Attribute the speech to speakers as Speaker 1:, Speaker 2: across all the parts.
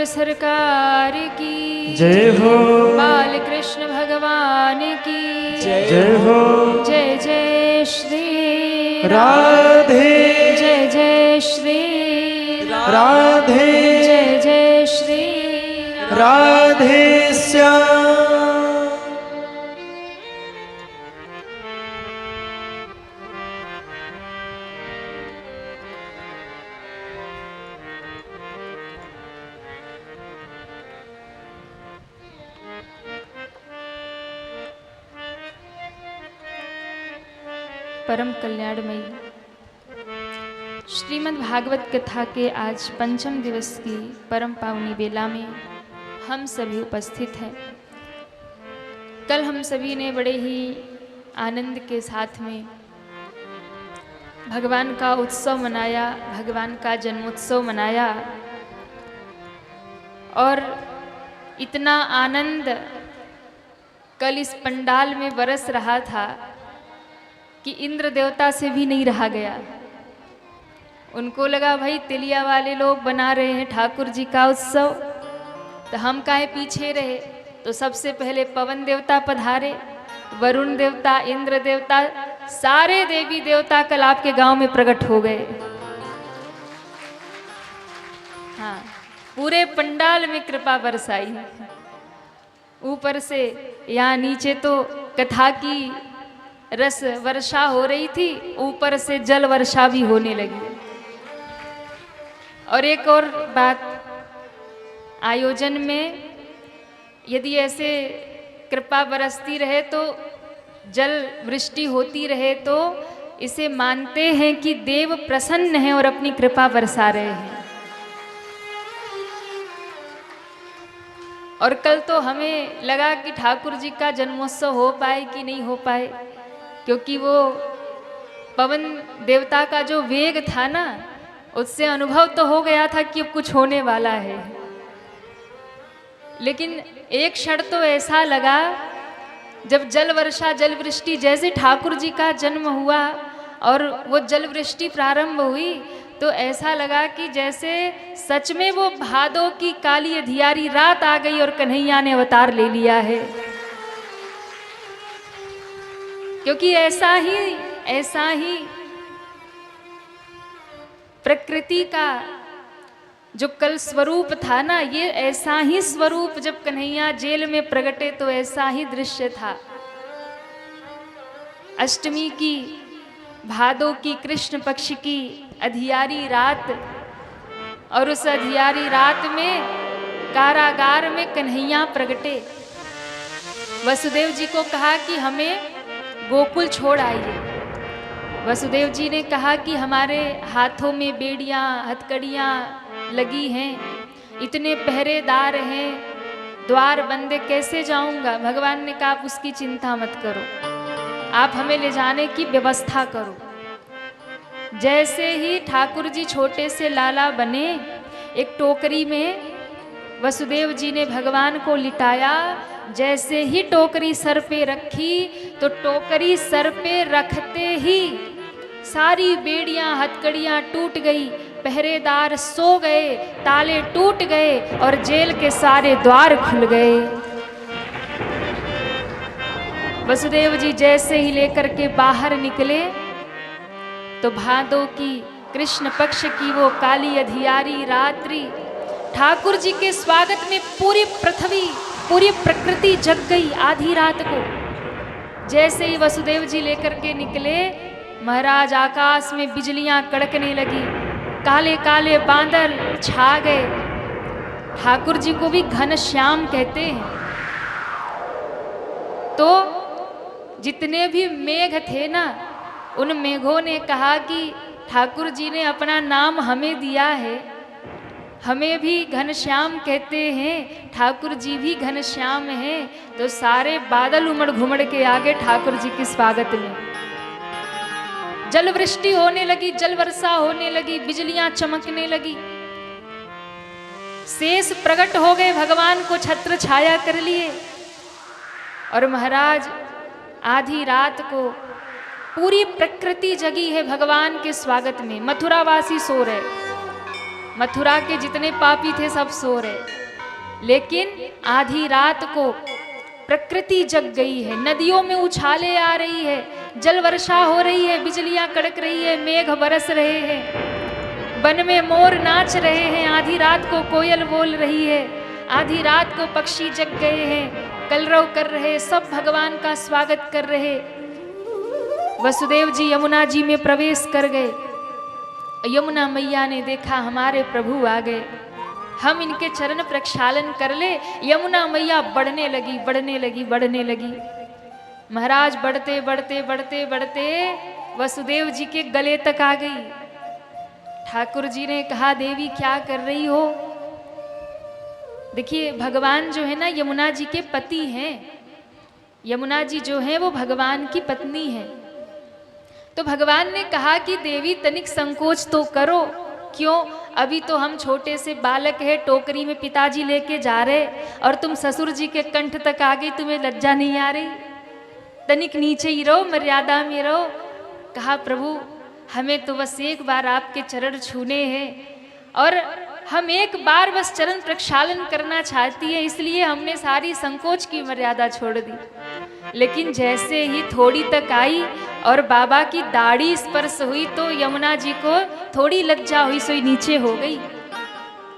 Speaker 1: सरकार की
Speaker 2: जय हो।
Speaker 1: बाल कृष्ण भगवान की
Speaker 2: जय हो।
Speaker 1: जय जय श्री
Speaker 2: राधे।
Speaker 1: जय जय श्री
Speaker 2: राधे।
Speaker 1: जय जय श्री
Speaker 2: राधे श्याम।
Speaker 1: परम कल्याणमयी श्रीमद् भागवत कथा के आज पंचम दिवस की परम पावनी बेला में हम सभी उपस्थित हैं। कल हम सभी ने बड़े ही आनंद के साथ में भगवान का उत्सव मनाया, भगवान का जन्मोत्सव मनाया और इतना आनंद कल इस पंडाल में बरस रहा था कि इंद्र देवता से भी नहीं रहा गया। उनको लगा भाई तिलिया वाले लोग बना रहे हैं ठाकुर जी का उत्सव, तो हम काहे पीछे रहे। तो सबसे पहले पवन देवता पधारे, वरुण देवता, इंद्र देवता, सारे देवी देवता कल आपके गांव में प्रकट हो गए। हाँ, पूरे पंडाल में कृपा बरसाई। ऊपर से यहाँ नीचे तो कथा की रस वर्षा हो रही थी, ऊपर से जल वर्षा भी होने लगी। और एक और बात, आयोजन में यदि ऐसे कृपा बरसती रहे तो जल वृष्टि होती रहे तो इसे मानते हैं कि देव प्रसन्न हैं और अपनी कृपा बरसा रहे हैं। और कल तो हमें लगा कि ठाकुर जी का जन्मोत्सव हो पाए कि नहीं हो पाए, क्योंकि वो पवन देवता का जो वेग था ना, उससे अनुभव तो हो गया था कि अब कुछ होने वाला है। लेकिन एक क्षण तो ऐसा लगा जब जल वर्षा जल वृष्टि, जैसे ठाकुर जी का जन्म हुआ और वो जल वृष्टि प्रारंभ हुई, तो ऐसा लगा कि जैसे सच में वो भादों की काली अधियारी रात आ गई और कन्हैया ने अवतार ले लिया है। क्योंकि ऐसा ही प्रकृति का जो कल स्वरूप था ना, ये ऐसा ही स्वरूप जब कन्हैया जेल में प्रगटे तो ऐसा ही दृश्य था। अष्टमी की, भादों की कृष्ण पक्ष की अधियारी रात, और उस अधियारी रात में कारागार में कन्हैया प्रगटे। वसुदेव जी को कहा कि हमें गोकुल छोड़ आइए। वसुदेव जी ने कहा कि हमारे हाथों में बेड़ियां हथकड़ियां लगी हैं, इतने पहरेदार हैं, द्वार बंद, कैसे जाऊंगा। भगवान ने कहा आप उसकी चिंता मत करो, आप हमें ले जाने की व्यवस्था करो। जैसे ही ठाकुर जी छोटे से लाला बने, एक टोकरी में वसुदेव जी ने भगवान को लिटाया। जैसे ही टोकरी सर पे रखी तो टोकरी सर पे रखते ही सारी बेड़ियां हथकड़ियां टूट गई, पहरेदार सो गए, ताले टूट गए और जेल के सारे द्वार खुल गए। वसुदेव जी जैसे ही लेकर के बाहर निकले तो भादों की कृष्ण पक्ष की वो काली अधियारी रात्रि, ठाकुर जी के स्वागत में पूरी पृथ्वी, पूरी प्रकृति जग गई। आधी रात को जैसे ही वसुदेव जी लेकर के निकले, महाराज आकाश में बिजलियां कड़कने लगी, काले काले बादल छा गए। ठाकुर जी को भी घनश्याम कहते हैं। तो जितने भी मेघ थे ना, उन मेघों ने कहा कि ठाकुर जी ने अपना नाम हमें दिया है, हमें भी घनश्याम कहते हैं, ठाकुर जी भी घनश्याम हैं। तो सारे बादल उमड़ घुमड़ के आगे ठाकुर जी के स्वागत में जल वृष्टि होने लगी, जल वर्षा होने लगी, बिजलियां चमकने लगी। शेष प्रकट हो गए, भगवान को छत्र छाया कर लिए। और महाराज आधी रात को पूरी प्रकृति जगी है भगवान के स्वागत में। मथुरावासी सो रहे, मथुरा के जितने पापी थे सब सो रहे। लेकिन आधी रात को प्रकृति जग गई है, नदियों में उछाले आ रही है, जल वर्षा हो रही है, बिजलियां कड़क रही है, मेघ बरस रहे हैं, वन में मोर नाच रहे हैं, आधी रात को कोयल बोल रही है, आधी रात को पक्षी जग गए हैं, कलरव कर रहे, सब भगवान का स्वागत कर रहे। वसुदेव जी यमुना जी में प्रवेश कर गए। यमुना मैया ने देखा हमारे प्रभु आ गए, हम इनके चरण प्रक्षालन कर ले। यमुना मैया बढ़ने लगी, बढ़ने लगी, बढ़ने लगी। महाराज बढ़ते बढ़ते बढ़ते बढ़ते वसुदेव जी के गले तक आ गई। ठाकुर जी ने कहा, देवी क्या कर रही हो? देखिए भगवान जो है ना यमुना जी के पति हैं, यमुना जी जो है वो भगवान की पत्नी है। तो भगवान ने कहा कि देवी तनिक संकोच तो करो, क्यों? अभी तो हम छोटे से बालक है, टोकरी में पिताजी लेके जा रहे और तुम ससुर जी के कंठ तक आ गई, तुम्हें लज्जा नहीं आ रही? तनिक नीचे ही रहो, मर्यादा में रहो। कहा प्रभु हमें तो बस एक बार आपके चरण छूने हैं और हम एक बार बस चरण प्रक्षालन करना चाहती है, इसलिए हमने सारी संकोच की मर्यादा छोड़ दी। लेकिन जैसे ही थोड़ी तक आई और बाबा की दाढ़ी स्पर्श हुई तो यमुना जी को थोड़ी लज्जा हुई, सोई नीचे हो गई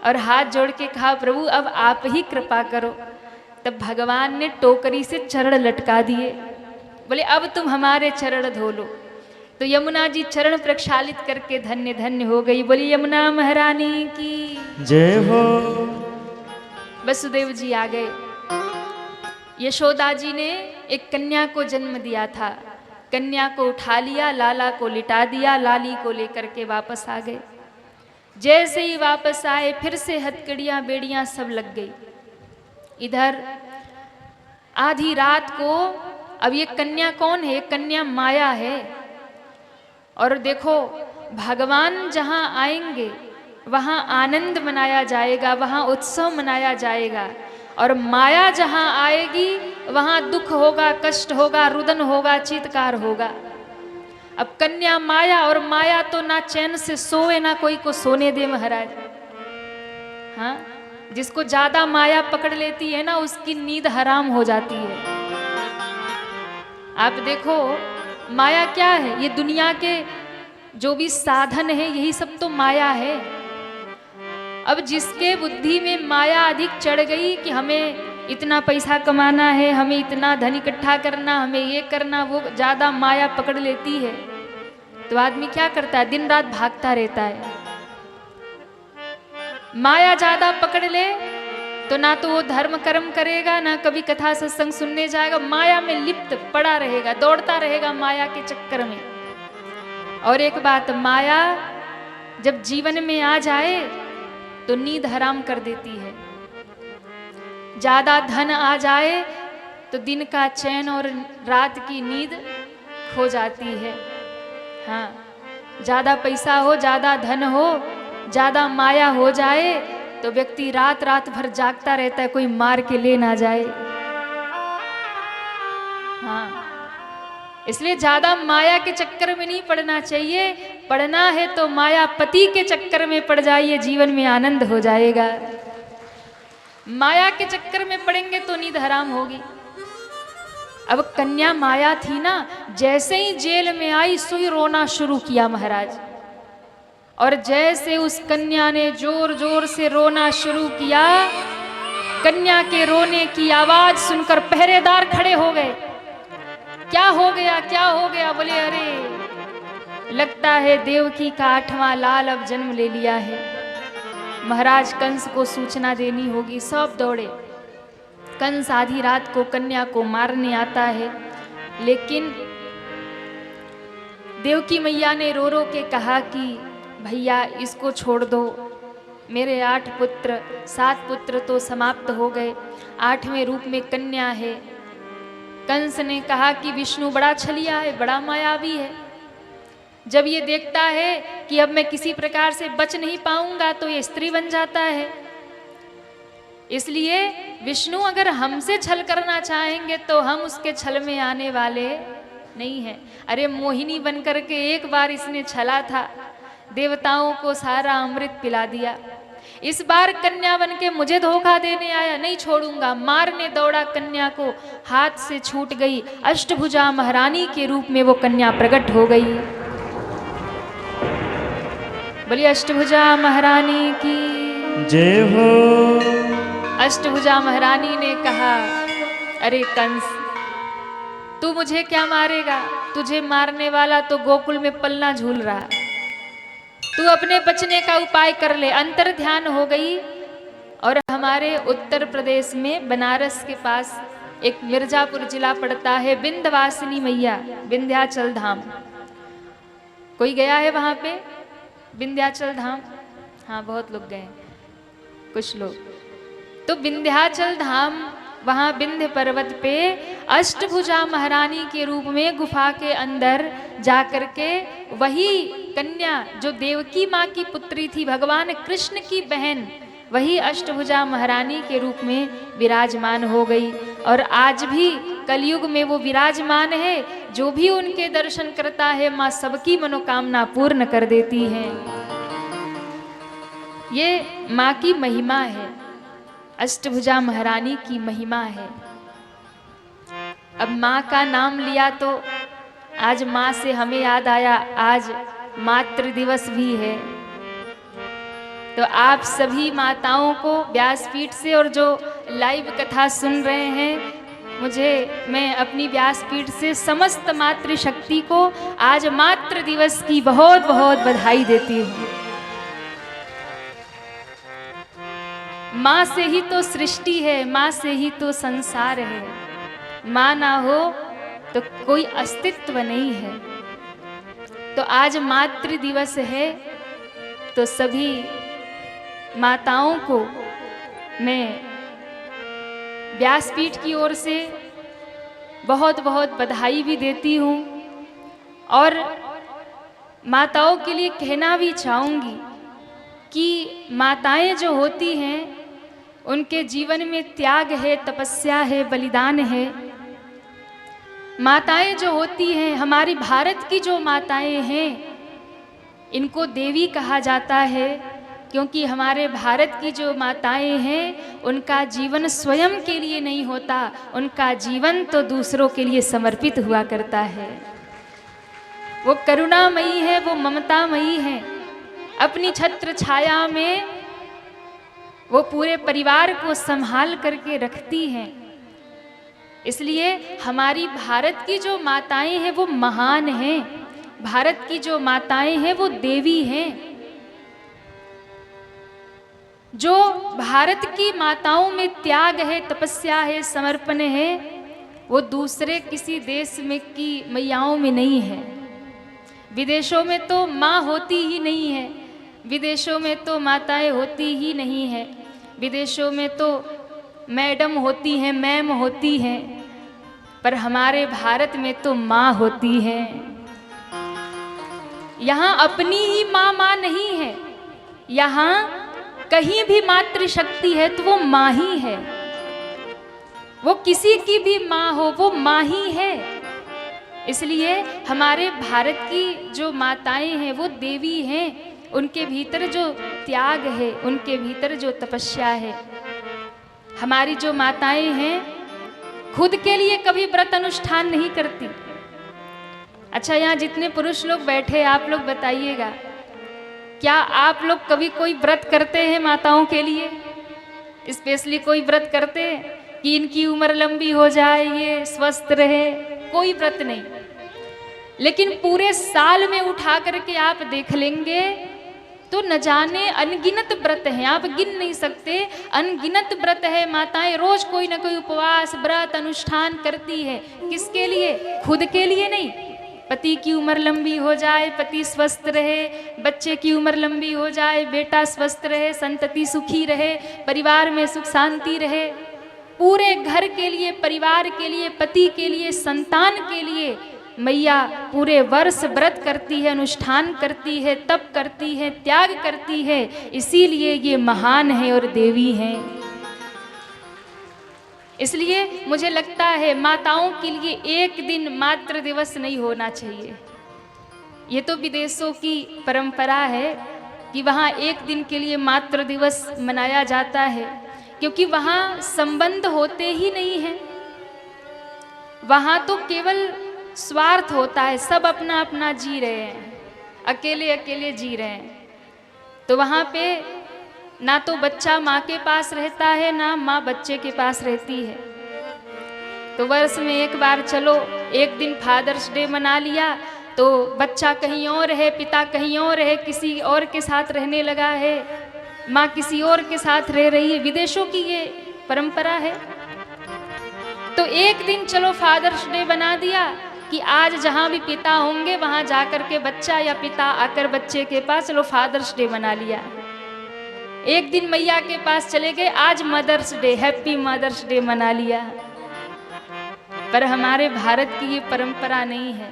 Speaker 1: और हाथ जोड़ के कहा, प्रभु अब आप ही कृपा करो। तब भगवान ने टोकरी से चरण लटका दिए, बोले अब तुम हमारे चरण धो लो। तो यमुना जी चरण प्रक्षालित करके धन्य धन्य हो गई। बोली यमुना महारानी की
Speaker 2: जय हो।
Speaker 1: वसुदेव जी आ गए। यशोदा जी ने एक कन्या को जन्म दिया था, कन्या को उठा लिया, लाला को लिटा दिया, लाली को लेकर के वापस आ गए। जैसे ही वापस आए फिर से हथकड़ियां बेड़ियां सब लग गई। इधर आधी रात को, अब ये कन्या कौन है? कन्या माया है। और देखो भगवान जहाँ आएंगे वहाँ आनंद मनाया जाएगा, वहाँ उत्सव मनाया जाएगा, और माया जहाँ आएगी वहाँ दुख होगा, कष्ट होगा, रुदन होगा, चीत्कार होगा। अब कन्या माया, और माया तो ना चैन से सोए ना कोई को सोने दे महाराज। हाँ, जिसको ज्यादा माया पकड़ लेती है ना उसकी नींद हराम हो जाती है। आप देखो माया क्या है? ये दुनिया के जो भी साधन है यही सब तो माया है। अब जिसके बुद्धि में माया अधिक चढ़ गई कि हमें इतना पैसा कमाना है, हमें इतना धन इकट्ठा करना, हमें ये करना, वो ज्यादा माया पकड़ लेती है तो आदमी क्या करता है? दिन रात भागता रहता है। माया ज्यादा पकड़ ले तो ना तो वो धर्म कर्म करेगा, ना कभी कथा सत्संग सुनने जाएगा, माया में लिप्त पड़ा रहेगा, दौड़ता रहेगा माया के चक्कर में। और एक बात, माया जब जीवन में आ जाए तो नींद हराम कर देती है। ज्यादा धन आ जाए तो दिन का चैन और रात की नींद खो जाती है। हाँ, ज्यादा पैसा हो, ज्यादा धन हो, ज्यादा माया हो जाए तो व्यक्ति रात रात भर जागता रहता है, कोई मार के ले ना जाए। हाँ, इसलिए ज्यादा माया के चक्कर में नहीं पड़ना चाहिए। पड़ना है तो मायापति के चक्कर में पड़ जाइए, जीवन में आनंद हो जाएगा। माया के चक्कर में पड़ेंगे तो नींद हराम होगी। अब कन्या माया थी ना, जैसे ही जेल में आई सोई रोना शुरू किया महाराज। और जैसे उस कन्या ने जोर जोर से रोना शुरू किया, कन्या के रोने की आवाज सुनकर पहरेदार खड़े हो गए। क्या हो गया, क्या हो गया? बोले अरे लगता है देवकी का 8वां लाल अब जन्म ले लिया है, महाराज कंस को सूचना देनी होगी। सब दौड़े। कंस आधी रात को कन्या को मारने आता है, लेकिन देवकी मैया ने रो रो के कहा कि भैया इसको छोड़ दो, मेरे 8 पुत्र 7 पुत्र तो समाप्त हो गए, 8वें रूप में कन्या है। कंस ने कहा कि विष्णु बड़ा छलिया है, बड़ा मायावी है। जब ये देखता है कि अब मैं किसी प्रकार से बच नहीं पाऊंगा तो ये स्त्री बन जाता है। इसलिए विष्णु अगर हमसे छल करना चाहेंगे तो हम उसके छल में आने वाले नहीं हैं। अरे मोहिनी बनकर के एक बार इसने छला था, देवताओं को सारा अमृत पिला दिया। इस बार कन्या बन के मुझे धोखा देने आया, नहीं छोड़ूंगा। मारने दौड़ा कन्या को, हाथ से छूट गई। अष्टभुजा महारानी के रूप में वो कन्या प्रकट हो गई। बोलिए अष्टभुजा महारानी की
Speaker 2: जय हो।
Speaker 1: अष्टभुजा महारानी ने कहा, अरे कंस, तू मुझे क्या मारेगा? तुझे मारने वाला तो गोकुल में पलना झूल रहा। तू अपने बचने का उपाय कर ले। अंतर ध्यान हो गई। और हमारे उत्तर प्रदेश में बनारस के पास एक मिर्जापुर जिला पड़ता है, विंध्यवासिनी मैया, विंध्याचल धाम। कोई गया है वहां पे विंध्याचल धाम? हाँ, बहुत लोग गए, कुछ लोग। तो विंध्याचल धाम, वहां विंध्य पर्वत पे अष्टभुजा महारानी के रूप में गुफा के अंदर जाकर के वही कन्या जो देवकी माँ की पुत्री थी, भगवान कृष्ण की बहन, वही अष्टभुजा महारानी के रूप में विराजमान हो गई। और आज भी कलयुग में वो विराजमान है। जो भी उनके दर्शन करता है, माँ सबकी मनोकामना पूर्ण कर देती है। ये माँ की महिमा है, अष्टभुजा महारानी की महिमा है। अब माँ का नाम लिया तो आज माँ से हमें याद आया, आज मातृ दिवस भी है। तो आप सभी माताओं को व्यासपीठ से, और जो लाइव कथा सुन रहे हैं, मैं अपनी व्यासपीठ से समस्त मातृशक्ति को आज मातृ दिवस की बहुत बहुत बधाई देती हूँ। माँ से ही तो सृष्टि है, माँ से ही तो संसार है। माँ ना हो तो कोई अस्तित्व नहीं है। तो आज मातृ दिवस है, तो सभी माताओं को मैं व्यासपीठ की ओर से बहुत बहुत बधाई भी देती हूँ। और माताओं के लिए कहना भी चाहूँगी कि माताएं जो होती हैं, उनके जीवन में त्याग है, तपस्या है, बलिदान है। माताएं जो होती हैं, हमारी भारत की जो माताएं हैं, इनको देवी कहा जाता है, क्योंकि हमारे भारत की जो माताएं हैं, उनका जीवन स्वयं के लिए नहीं होता, उनका जीवन तो दूसरों के लिए समर्पित हुआ करता है। वो करुणामयी है, वो ममतामयी है। अपनी छत्र छाया में वो पूरे परिवार को संभाल करके रखती हैं। इसलिए हमारी भारत की जो माताएं हैं वो महान हैं। भारत की जो माताएं हैं वो देवी हैं। जो भारत की माताओं में त्याग है, तपस्या है, समर्पण है, वो दूसरे किसी देश में की मैयाओं में नहीं है। विदेशों में तो माँ होती ही नहीं है, विदेशों में तो माताएं होती ही नहीं है, विदेशों में तो मैडम होती हैं, मैम होती हैं, पर हमारे भारत में तो माँ होती है। यहाँ अपनी ही माँ माँ नहीं है, यहाँ कहीं भी मातृशक्ति है तो वो माँ ही है। वो किसी की भी माँ हो, वो माँ ही है। इसलिए हमारे भारत की जो माताएं हैं वो देवी हैं। उनके भीतर जो त्याग है, उनके भीतर जो तपस्या है। हमारी जो माताएं हैं खुद के लिए कभी व्रत अनुष्ठान नहीं करती। अच्छा, यहाँ जितने पुरुष लोग बैठे, आप लोग बताइएगा, क्या आप लोग कभी कोई व्रत करते हैं माताओं के लिए? स्पेशली कोई व्रत करते हैं कि इनकी उम्र लंबी हो जाए, ये स्वस्थ रहे? कोई व्रत नहीं। लेकिन पूरे साल में उठा करके आप देख लेंगे तो न जाने अनगिनत व्रत हैं, आप गिन नहीं सकते। अनगिनत व्रत है। माताएं रोज कोई ना कोई उपवास, व्रत, अनुष्ठान करती है। किसके लिए? खुद के लिए नहीं। पति की उम्र लंबी हो जाए, पति स्वस्थ रहे, बच्चे की उम्र लंबी हो जाए, बेटा स्वस्थ रहे, संतति सुखी रहे, परिवार में सुख शांति रहे। पूरे घर के लिए, परिवार के लिए, पति के लिए, संतान के लिए मैया पूरे वर्ष व्रत करती है, अनुष्ठान करती है, तप करती है, त्याग करती है। इसीलिए ये महान है और देवी हैं। इसलिए मुझे लगता है माताओं के लिए एक दिन मातृ दिवस नहीं होना चाहिए। ये तो विदेशों की परंपरा है, कि वहाँ एक दिन के लिए मातृ दिवस मनाया जाता है, क्योंकि वहाँ संबंध होते ही नहीं हैं। वहाँ तो केवल स्वार्थ होता है, सब अपना अपना जी रहे हैं, अकेले अकेले जी रहे हैं। तो वहाँ पे ना तो बच्चा माँ के पास रहता है, ना माँ बच्चे के पास रहती है। तो वर्ष में एक बार चलो एक दिन फादर्स डे मना लिया, तो बच्चा कहीं और है, पिता कहीं और है, किसी और के साथ रहने लगा है, माँ किसी और के साथ रह रही है। विदेशों की ये परंपरा है। तो एक दिन चलो फादर्स डे बना दिया कि आज जहाँ भी पिता होंगे वहाँ जाकर के बच्चा या पिता आकर बच्चे के पास, चलो फादर्स डे मना लिया। एक दिन मैया के पास चले गए, आज Mother's day, happy mother's Day मना लिया। पर हमारे भारत की ये परंपरा नहीं है,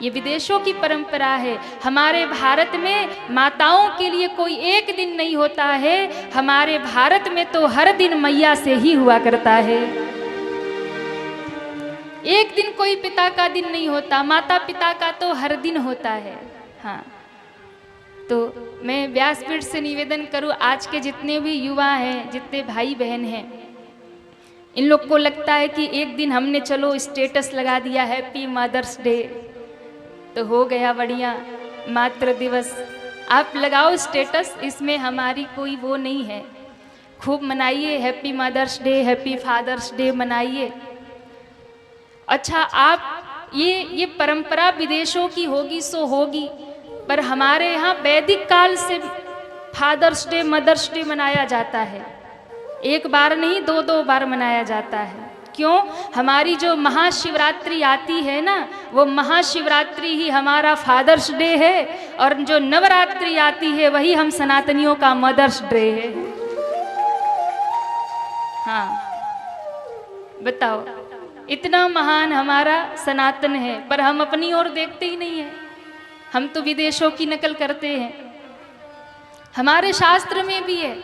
Speaker 1: ये विदेशों की परंपरा है। हमारे भारत में माताओं के लिए कोई एक दिन नहीं होता है, हमारे भारत में तो हर दिन मैया से ही हुआ करता है। एक दिन कोई पिता का दिन नहीं होता, माता पिता का तो हर दिन होता है। हाँ, तो मैं व्यासपीठ से निवेदन करूँ, आज के जितने भी युवा हैं, जितने भाई बहन हैं, इन लोग को लगता है कि एक दिन हमने चलो स्टेटस लगा दिया हैप्पी मदर्स डे तो हो गया बढ़िया मातृ दिवस। आप लगाओ स्टेटस, इसमें हमारी कोई वो नहीं है। खूब मनाइए, happy mother's day, happy father's day मनाइए। अच्छा, आप ये परंपरा विदेशों की होगी सो होगी, पर हमारे यहाँ वैदिक काल से फादर्स डे मदर्स डे मनाया जाता है। एक बार नहीं, दो दो बार मनाया जाता है। क्यों? हमारी जो महाशिवरात्रि आती है ना, वो महाशिवरात्रि ही हमारा फादर्स डे है, और जो नवरात्रि आती है वही हम सनातनियों का मदर्स डे है। हाँ, बताओ, इतना महान हमारा सनातन है, पर हम अपनी ओर देखते ही नहीं है। हम तो विदेशों की नकल करते हैं। हमारे शास्त्र में भी है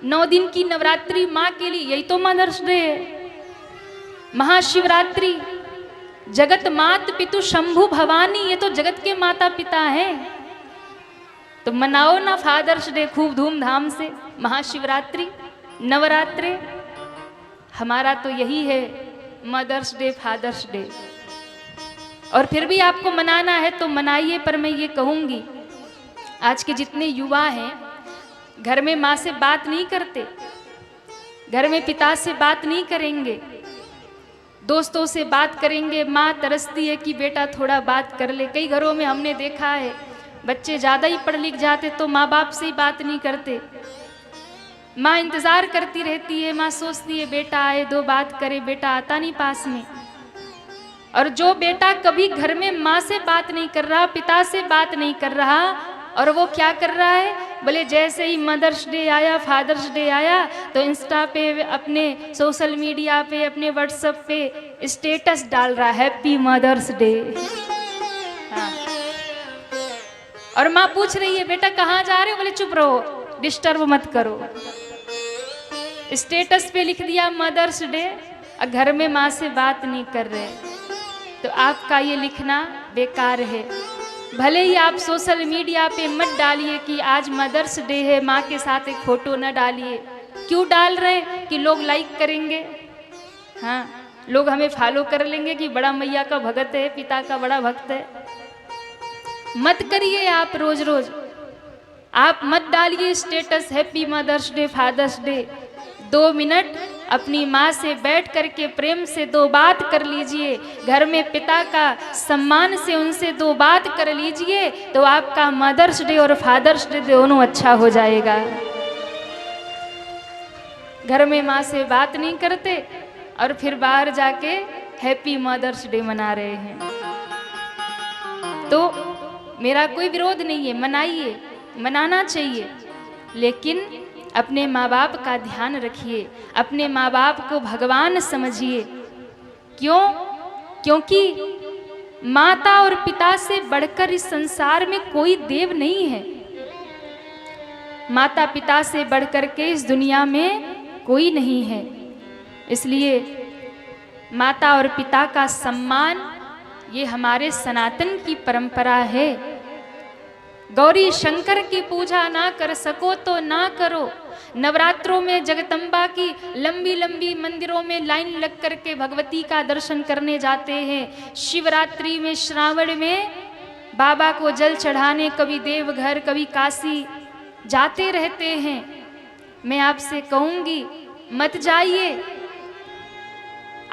Speaker 1: 9 दिन की नवरात्रि माँ के लिए, यही तो मदर्स डे है। महाशिवरात्रि, जगत मात पितु शंभु भवानी, ये तो जगत के माता पिता हैं। तो मनाओ ना फादर्स डे खूब धूमधाम से, महाशिवरात्रि, नवरात्रि। हमारा तो यही है मदर्स डे, फादर्स डे। और फिर भी आपको मनाना है तो मनाइए, पर मैं ये कहूँगी, आज के जितने युवा हैं घर में माँ से बात नहीं करते, घर में पिता से बात नहीं करेंगे, दोस्तों से बात करेंगे। माँ तरसती है कि बेटा थोड़ा बात कर ले। कई घरों में हमने देखा है बच्चे ज़्यादा ही पढ़ लिख जाते तो माँ बाप से ही बात नहीं करते। माँ इंतज़ार करती रहती है, माँ सोचती है बेटा आए, दो बात करे, बेटा आता नहीं पास में। और जो बेटा कभी घर में माँ से बात नहीं कर रहा, पिता से बात नहीं कर रहा, और वो क्या कर रहा है, बोले जैसे ही मदर्स डे आया, फादर्स डे आया, तो इंस्टा पे, अपने सोशल मीडिया पे, अपने व्हाट्सएप पे स्टेटस डाल रहा है हैप्पी मदर्स डे। हाँ। और माँ पूछ रही है बेटा कहाँ जा रहे हो, बोले चुप रहो, डिस्टर्ब मत करो। स्टेटस पे लिख दिया मदर्स डे, और घर में माँ से बात नहीं कर रहे। तो आपका ये लिखना बेकार है। भले ही आप सोशल मीडिया पे मत डालिए कि आज मदर्स डे है, माँ के साथ एक फोटो न डालिए। क्यों डाल रहे हैं? कि लोग लाइक करेंगे। हाँ, लोग हमें फॉलो कर लेंगे कि बड़ा मैया का भगत है, पिता का बड़ा भक्त है। मत करिए आप रोज रोज, आप मत डालिए status happy mother's Day, Father's Day. 2 minute अपनी माँ से बैठ करके प्रेम से 2 बात कर लीजिए, घर में पिता का सम्मान से उनसे 2 बात कर लीजिए, तो आपका मदर्स डे और फादर्स डे दोनों अच्छा हो जाएगा। घर में माँ से बात नहीं करते और फिर बाहर जाके हैप्पी मदर्स डे मना रहे हैं। तो मेरा कोई विरोध नहीं है, मनाइए, मनाना चाहिए, लेकिन अपने माँ बाप का ध्यान रखिए, अपने माँ बाप को भगवान समझिए। क्यों? क्योंकि माता और पिता से बढ़कर इस संसार में कोई देव नहीं है। माता पिता से बढ़कर के इस दुनिया में कोई नहीं है। इसलिए माता और पिता का सम्मान ये हमारे सनातन की परंपरा है। गौरी शंकर की पूजा ना कर सको तो ना करो। नवरात्रों में जगदम्बा की लंबी लंबी मंदिरों में लाइन लग करके भगवती का दर्शन करने जाते हैं। शिवरात्रि में, श्रावण में बाबा को जल चढ़ाने कभी देवघर कभी काशी जाते रहते हैं। मैं आपसे कहूंगी मत जाइए।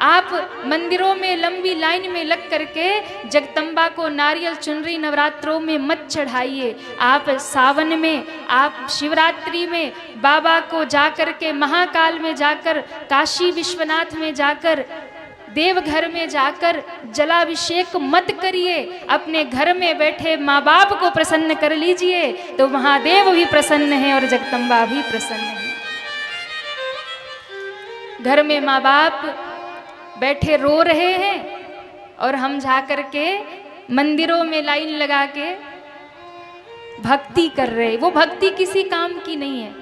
Speaker 1: आप मंदिरों में लंबी लाइन में लग करके जगदम्बा को नारियल चुनरी नवरात्रों में मत चढ़ाइए। आप सावन में, आप शिवरात्रि में बाबा को जाकर के, महाकाल में जाकर, काशी विश्वनाथ में जाकर, देवघर में जाकर जलाभिषेक मत करिए। अपने घर में बैठे माँ बाप को प्रसन्न कर लीजिए तो महादेव भी प्रसन्न है और जगदम्बा भी प्रसन्न है। घर में माँ बाप बैठे रो रहे हैं और हम जाकर के मंदिरों में लाइन लगा के भक्ति कर रहे। वो भक्ति किसी काम की नहीं है।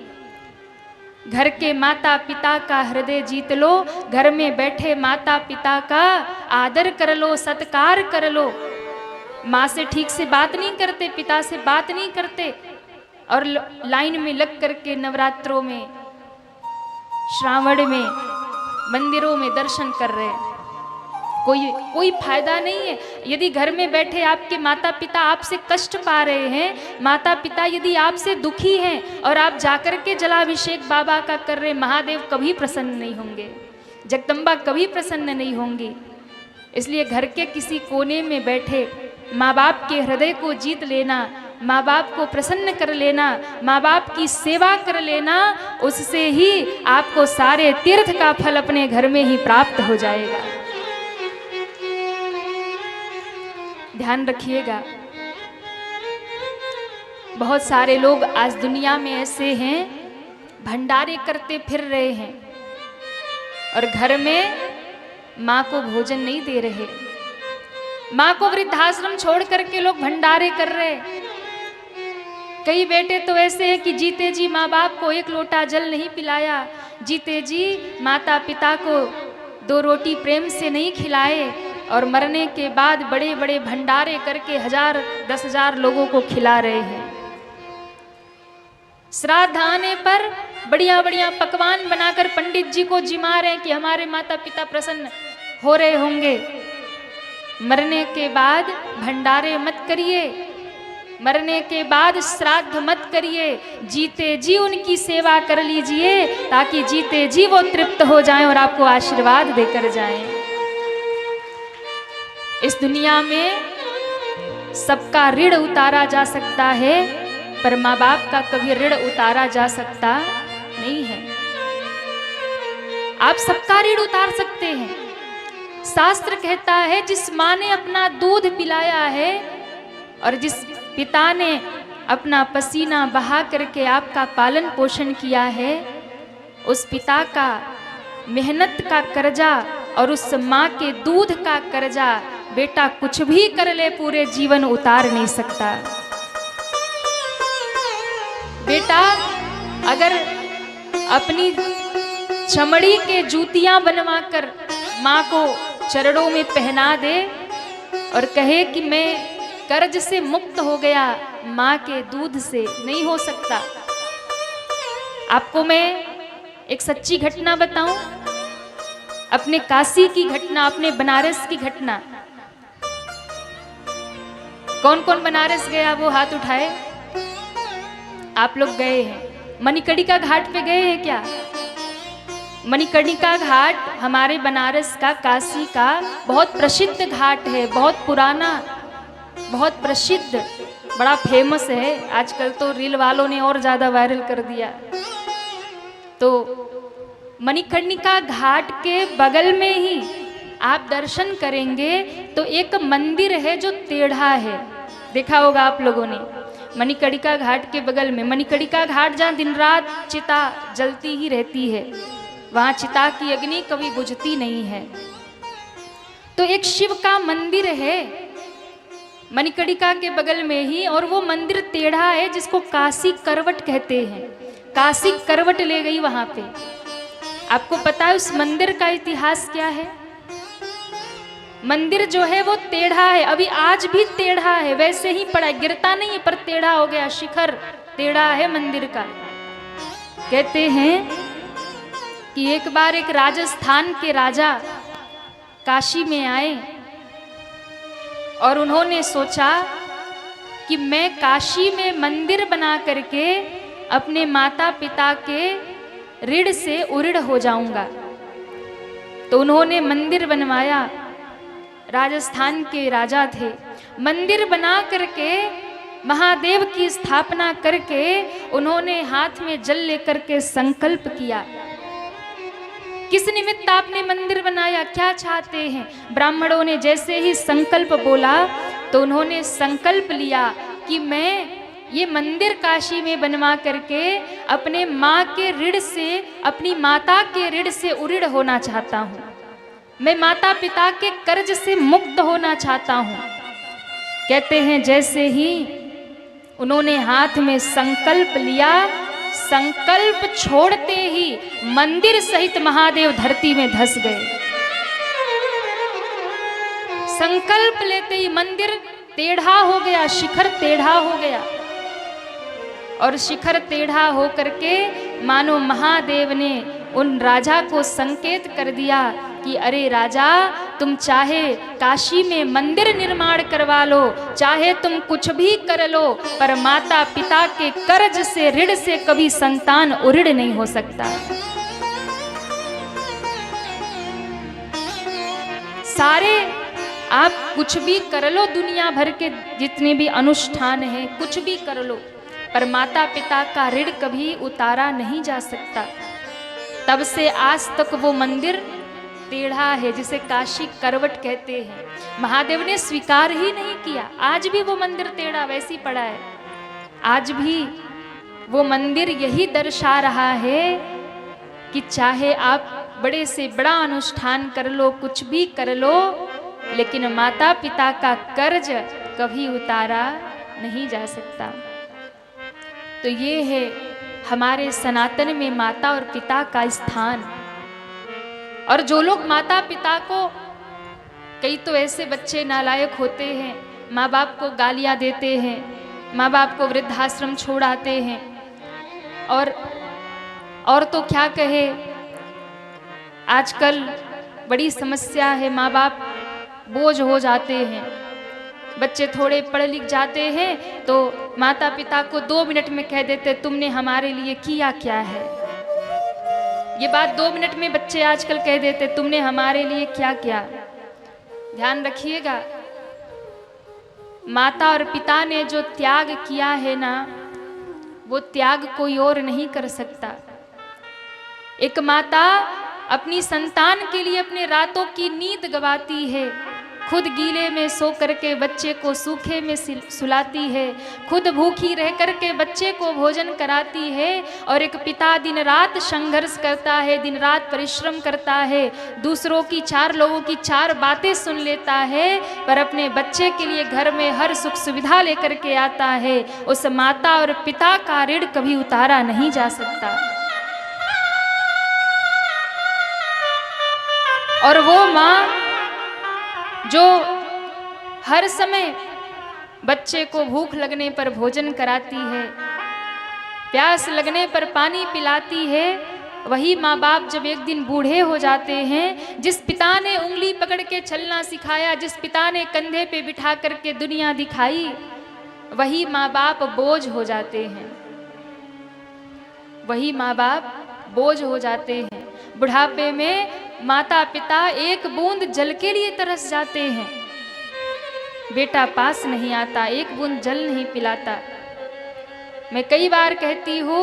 Speaker 1: घर के माता पिता का हृदय जीत लो, घर में बैठे माता पिता का आदर कर लो, सत्कार कर लो। माँ से ठीक से बात नहीं करते, पिता से बात नहीं करते और लाइन में लग करके नवरात्रों में, श्रावण में मंदिरों में दर्शन कर रहे हैं। कोई फायदा नहीं है। यदि घर में बैठे आपके माता पिता आपसे कष्ट पा रहे हैं, माता पिता यदि आपसे दुखी हैं और आप जाकर के जलाभिषेक बाबा का कर रहे, महादेव कभी प्रसन्न नहीं होंगे, जगदम्बा कभी प्रसन्न नहीं होंगी। इसलिए घर के किसी कोने में बैठे माँ बाप के हृदय को जीत लेना, माँ बाप को प्रसन्न कर लेना, माँ बाप की सेवा कर लेना, उससे ही आपको सारे तीर्थ का फल अपने घर में ही प्राप्त हो जाएगा। ध्यान रखिएगा। बहुत सारे लोग आज दुनिया में ऐसे हैं, भंडारे करते फिर रहे हैं और घर में माँ को भोजन नहीं दे रहे। माँ को वृद्धाश्रम छोड़ करके लोग भंडारे कर रहे। कई बेटे तो ऐसे हैं कि जीते जी माँ बाप को एक लोटा जल नहीं पिलाया, जीते जी माता पिता को 2 रोटी प्रेम से नहीं खिलाए और मरने के बाद बड़े बड़े भंडारे करके 1000 10,000 लोगों को खिला रहे हैं। श्राद्ध आने पर बढ़िया बढ़िया पकवान बनाकर पंडित जी को जिमा रहे हैं कि हमारे माता पिता प्रसन्न हो रहे होंगे। मरने के बाद भंडारे मत करिए, मरने के बाद श्राद्ध मत करिए, जीते जी उनकी सेवा कर लीजिए ताकि जीते जी वो तृप्त हो जाएं और आपको आशीर्वाद देकर जाएं। इस दुनिया में सबका ऋण उतारा जा सकता है, पर माँ बाप का कभी ऋण उतारा जा सकता नहीं है। आप सबका ऋण उतार सकते हैं। शास्त्र कहता है जिस माँ ने अपना दूध पिलाया है और जिस पिता ने अपना पसीना बहा करके आपका पालन पोषण किया है, उस पिता का मेहनत का कर्जा और उस माँ के दूध का कर्जा बेटा कुछ भी कर ले पूरे जीवन उतार नहीं सकता। बेटा अगर अपनी चमड़ी के जूतियां बनवाकर माँ को चरणों में पहना दे और कहे कि मैं कर्ज से मुक्त हो गया, माँ के दूध से नहीं हो सकता। आपको मैं एक सच्ची घटना बताऊं, अपने काशी की घटना, अपने बनारस की घटना। कौन कौन बनारस गया वो हाथ उठाए। आप लोग गए हैं। मणिकर्णिका घाट पे गए हैं क्या? मणिकर्णिका घाट हमारे बनारस का, काशी का बहुत प्रसिद्ध घाट है, बहुत पुराना, बहुत प्रसिद्ध, बड़ा फेमस है। आजकल तो रील वालों ने और ज्यादा वायरल कर दिया। तो मणिकर्णिका घाट के बगल में ही आप दर्शन करेंगे तो एक मंदिर है जो टेढ़ा है, देखा होगा आप लोगों ने। मणिकर्णिका घाट के बगल में, मणिकर्णिका घाट जहाँ दिन रात चिता जलती ही रहती है, वहाँ चिता की अग्नि कभी बुझती नहीं है। तो एक शिव का मंदिर है मणिकर्णिका के बगल में ही, और वो मंदिर टेढ़ा है जिसको काशी करवट कहते हैं। काशी करवट ले गई वहां पे। आपको पता है उस मंदिर का इतिहास क्या है? मंदिर जो है वो टेढ़ा है, अभी आज भी टेढ़ा है, वैसे ही पड़ा है, गिरता नहीं है पर टेढ़ा हो गया, शिखर टेढ़ा है मंदिर का। कहते हैं कि एक बार एक राजस्थान के राजा काशी में आए और उन्होंने सोचा कि मैं काशी में मंदिर बना करके अपने माता पिता के ऋण से उऋण हो जाऊंगा। तो उन्होंने मंदिर बनवाया, राजस्थान के राजा थे, मंदिर बना करके महादेव की स्थापना करके उन्होंने हाथ में जल लेकर के संकल्प किया। किस निमित्त आपने मंदिर बनाया, क्या चाहते हैं? ब्राह्मणों ने जैसे ही संकल्प बोला तो उन्होंने संकल्प लिया कि मैं ये मंदिर काशी में बनवा करके अपने माँ के ऋण से, अपनी माता के ऋण से उऋण होना चाहता हूँ, मैं माता पिता के कर्ज से मुक्त होना चाहता हूँ। कहते हैं जैसे ही उन्होंने हाथ में संकल्प लिया, संकल्प छोड़ते ही मंदिर सहित महादेव धरती में धंस गए। संकल्प लेते ही मंदिर टेढ़ा हो गया, शिखर टेढ़ा हो गया, और शिखर टेढ़ा हो करके मानो महादेव ने उन राजा को संकेत कर दिया कि अरे राजा, तुम चाहे काशी में मंदिर निर्माण करवा लो, चाहे तुम कुछ भी कर लो, पर माता पिता के कर्ज से, ऋण से कभी संतान उऋण नहीं हो सकता। सारे आप कुछ भी कर लो, दुनिया भर के जितने भी अनुष्ठान हैं कुछ भी कर लो, पर माता पिता का ऋण कभी उतारा नहीं जा सकता। तब से आज तक वो मंदिर टेढ़ा है, जिसे काशी करवट कहते हैं। महादेव ने स्वीकार ही नहीं किया, आज भी वो मंदिर टेढ़ा वैसी पड़ा है। आज भी वो मंदिर यही दर्शा रहा है कि चाहे आप बड़े से बड़ा अनुष्ठान कर लो, कुछ भी कर लो, लेकिन माता पिता का कर्ज कभी उतारा नहीं जा सकता। तो ये है हमारे सनातन में माता और पिता का स्थान। और जो लोग माता पिता को, कई तो ऐसे बच्चे नालायक होते हैं, माँ बाप को गालियाँ देते हैं, माँ बाप को वृद्धाश्रम छोड़ आते हैं, और तो क्या कहे, आजकल बड़ी समस्या है, माँ बाप बोझ हो जाते हैं। बच्चे थोड़े पढ़ लिख जाते हैं तो माता पिता को 2 मिनट में कह देते तुमने हमारे लिए किया क्या है। ये बात 2 मिनट में बच्चे आजकल कह देते तुमने हमारे लिए क्या किया। ध्यान रखिएगा, माता और पिता ने जो त्याग किया है ना, वो त्याग कोई और नहीं कर सकता। एक माता अपनी संतान के लिए अपने रातों की नींद गवाती है, खुद गीले में सो करके बच्चे को सूखे में सुलाती है, खुद भूखी रह करके बच्चे को भोजन कराती है। और एक पिता दिन रात संघर्ष करता है, दिन रात परिश्रम करता है, दूसरों की, 4 लोगों की 4 बातें सुन लेता है, पर अपने बच्चे के लिए घर में हर सुख सुविधा लेकर के आता है। उस माता और पिता का ऋण कभी उतारा नहीं जा सकता। और वो माँ जो हर समय बच्चे को भूख लगने पर भोजन कराती है, प्यास लगने पर पानी पिलाती है, वही माँ बाप जब एक दिन बूढ़े हो जाते हैं, जिस पिता ने उंगली पकड़ के चलना सिखाया, जिस पिता ने कंधे पे बिठा करके दुनिया दिखाई, वही माँ बाप बोझ हो जाते हैं। वही माँ बाप बोझ हो जाते हैं। बुढ़ापे में माता पिता एक बूंद जल के लिए तरस जाते हैं, बेटा पास नहीं आता, एक बूंद जल नहीं पिलाता। मैं कई बार कहती हूँ,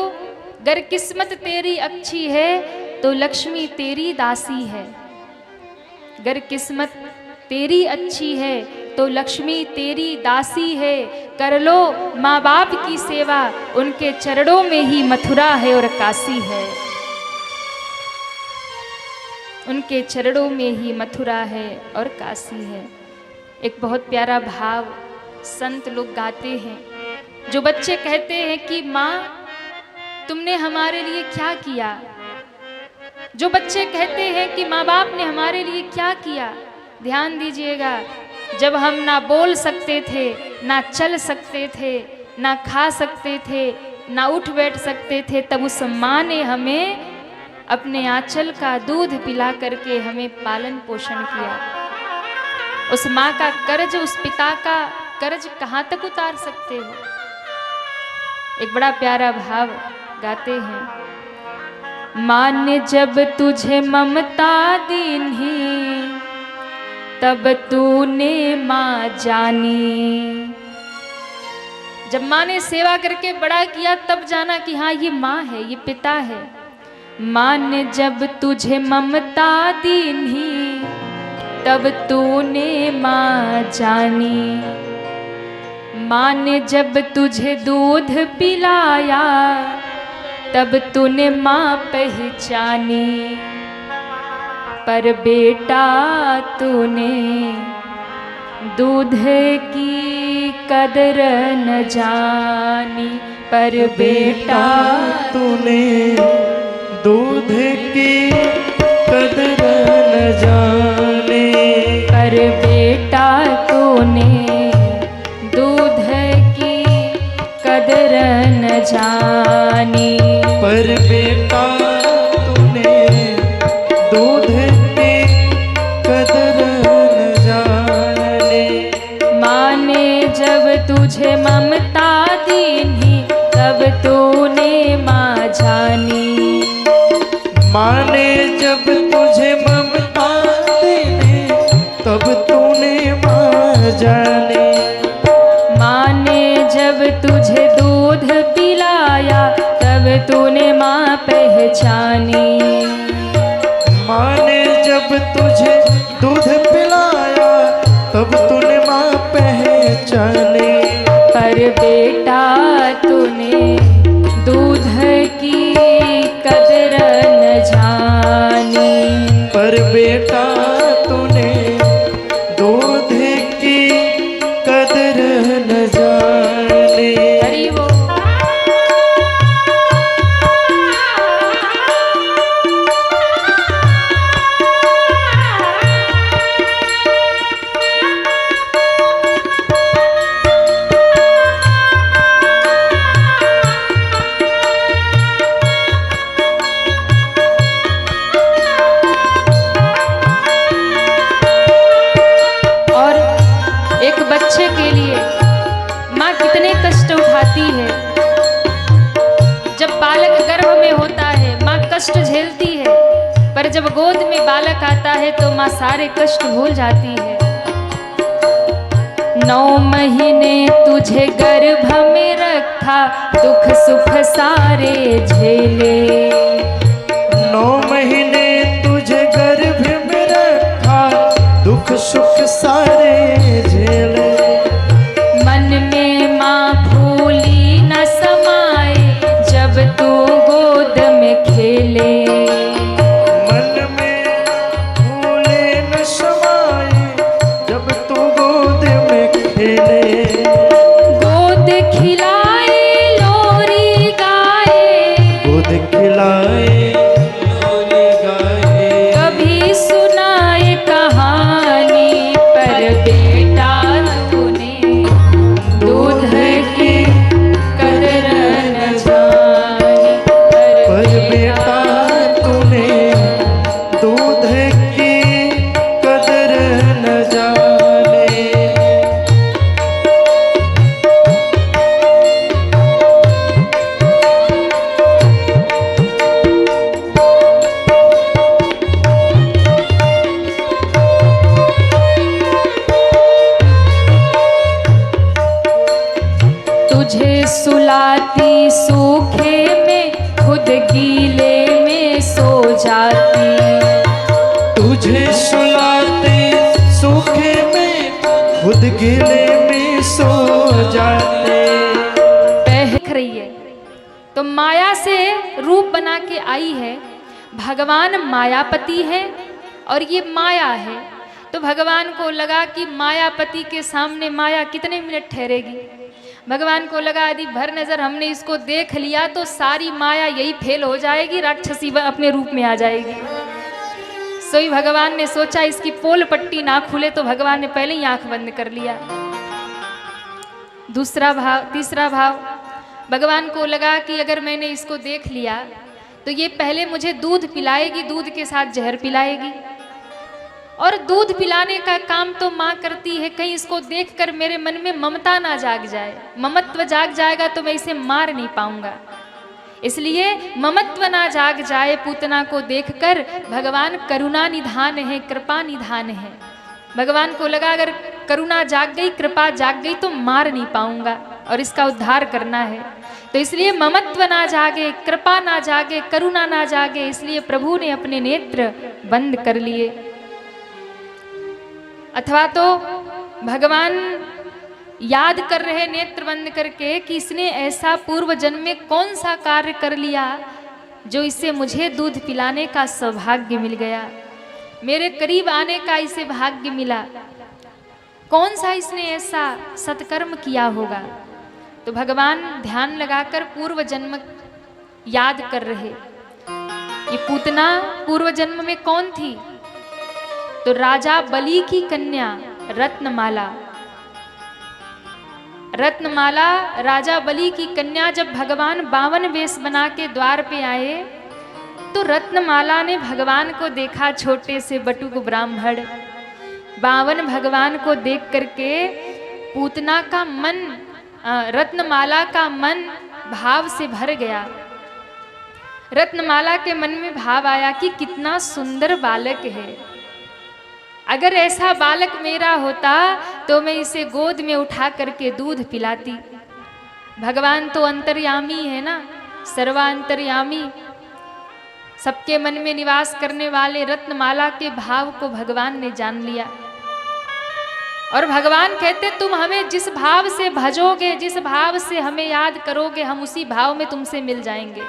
Speaker 1: गर किस्मत तेरी अच्छी है तो लक्ष्मी तेरी दासी है। गर किस्मत तेरी अच्छी है तो लक्ष्मी तेरी दासी है। कर लो माँ बाप की सेवा, उनके चरणों में ही मथुरा है और काशी है। उनके चरणों में ही मथुरा है और काशी है। एक बहुत प्यारा भाव संत लोग गाते हैं। जो बच्चे कहते हैं कि माँ तुमने हमारे लिए क्या किया, जो बच्चे कहते हैं कि माँ बाप ने हमारे लिए क्या किया, ध्यान दीजिएगा, जब हम ना बोल सकते थे, ना चल सकते थे, ना खा सकते थे, ना उठ बैठ सकते थे, तब उस माँ ने हमें अपने आंचल का दूध पिला करके हमें पालन पोषण किया। उस माँ का कर्ज, उस पिता का कर्ज कहाँ तक उतार सकते हो। एक बड़ा प्यारा भाव गाते हैं, माँ ने जब तुझे ममता दीन्ही, तब तूने माँ जानी। जब माँ ने सेवा करके बड़ा किया तब जाना कि हाँ ये माँ है, ये पिता है। माँ ने जब तुझे ममता दीन्ही, तब तूने माँ जानी। माँ ने जब तुझे दूध पिलाया, तब तूने माँ पहचानी। पर बेटा तूने दूध की कदर न जानी। पर बेटा
Speaker 2: तूने दूध की कदर न जाने।
Speaker 1: पर बेटा तूने दूध की कदर न जानी।
Speaker 2: पर बेटा तूने दूध की कदर न जाने।
Speaker 1: माँ ने जब तुझे ममता दीन्ही, तब तूने माँ जानी।
Speaker 2: माँ ने जब तुझे ममता दीन्ही, तब तूने माँ जाने।
Speaker 1: माँ ने जब तुझे दूध पिलाया, तब तूने माँ पहचानी।
Speaker 2: माँ ने जब तुझे दूध पिलाया, तब तूने माँ पहचानी।
Speaker 1: पर बेटा तूने दूध की कदर न जानी।
Speaker 2: पर बेटा तूने दूध की कदर न जाने।
Speaker 1: हरि वो बच्चे के लिए माँ कितने कष्ट उठाती है। जब बालक गर्भ में होता है माँ कष्ट झेलती है, पर जब गोद में बालक आता है तो माँ सारे कष्ट भूल जाती है। 9 महीने तुझे गर्भ में रखा, दुख सुख सारे झेले।
Speaker 2: 9 महीने तुझे गर्भ में रखा, दुख सुख सारे झेले।
Speaker 1: मन में माँ भूली न समाए, जब तू गोद में खेले।
Speaker 2: मन में भूले न समाए, जब तू गोद में खेले।
Speaker 1: गोद खिलाए लोरी गाए,
Speaker 2: गोद खिलाए लोरी गाए।
Speaker 1: कभी सुनाए कहानी, पर बेटा तूने दूध की कदर न जानी।
Speaker 2: पर बेटा तूने दूध की कदर न जाने।
Speaker 1: तुझे सुलाती सूखे में, खुद गीले में सो जाती।
Speaker 2: तुझे सुलाते सूखे में, खुद गीले में सो जाते।
Speaker 1: देख रही है तो माया से रूप बना के आई है। भगवान मायापति है और ये माया है, तो भगवान को लगा कि मायापति के सामने माया कितने मिनट ठहरेगी। भगवान को लगा यदि भर नजर हमने इसको देख लिया तो सारी माया यही फेल हो जाएगी, राक्षसी अपने रूप में आ जाएगी। सोई भगवान ने सोचा इसकी पोल पट्टी ना खुले, तो भगवान ने पहले ही आंख बंद कर लिया। दूसरा भाव, तीसरा भाव, भगवान को लगा कि अगर मैंने इसको देख लिया तो ये पहले मुझे दूध पिलाएगी, दूध के साथ जहर पिलाएगी, और दूध पिलाने का काम तो माँ करती है, कहीं इसको देखकर मेरे मन में ममता ना जाग जाए, ममत्व जाग जाएगा तो मैं इसे मार नहीं पाऊंगा। इसलिए ममत्व ना जाग जाए पूतना को देखकर, भगवान करुणा निधान है, कृपा निधान है। भगवान को लगा अगर करुणा जाग गई, कृपा जाग गई तो मार नहीं पाऊंगा और इसका उद्धार करना है। तो इसलिए ममत्व ना जागे, कृपा ना जागे, करुणा ना जागे, इसलिए प्रभु ने अपने नेत्र बंद कर लिए। अथवा तो भगवान याद कर रहे नेत्र बंद करके कि इसने ऐसा पूर्व जन्म में कौन सा कार्य कर लिया जो इससे मुझे दूध पिलाने का सौभाग्य मिल गया, मेरे करीब आने का इसे भाग्य मिला, कौन सा इसने ऐसा सत्कर्म किया होगा। तो भगवान ध्यान लगाकर पूर्व जन्म याद कर रहे। ये पूतना पूर्व जन्म में कौन थी? तो राजा बलि की कन्या रत्नमाला। रत्नमाला राजा बलि की कन्या जब भगवान 52 वेश बना के द्वार पे आए तो रत्नमाला ने भगवान को देखा, छोटे से बटुक ब्राह्मण। 52 भगवान को देख करके पूतना का मन, रत्नमाला का मन भाव से भर गया। रत्नमाला के मन में भाव आया कि कितना सुंदर बालक है, अगर ऐसा बालक मेरा होता तो मैं इसे गोद में उठा करके दूध पिलाती। भगवान तो अंतर्यामी है ना, सर्वांतर्यामी, सबके मन में निवास करने वाले रत्नमाला के भाव को भगवान ने जान लिया। और भगवान कहते तुम हमें जिस भाव से भजोगे, जिस भाव से हमें याद करोगे, हम उसी भाव में तुमसे मिल जाएंगे।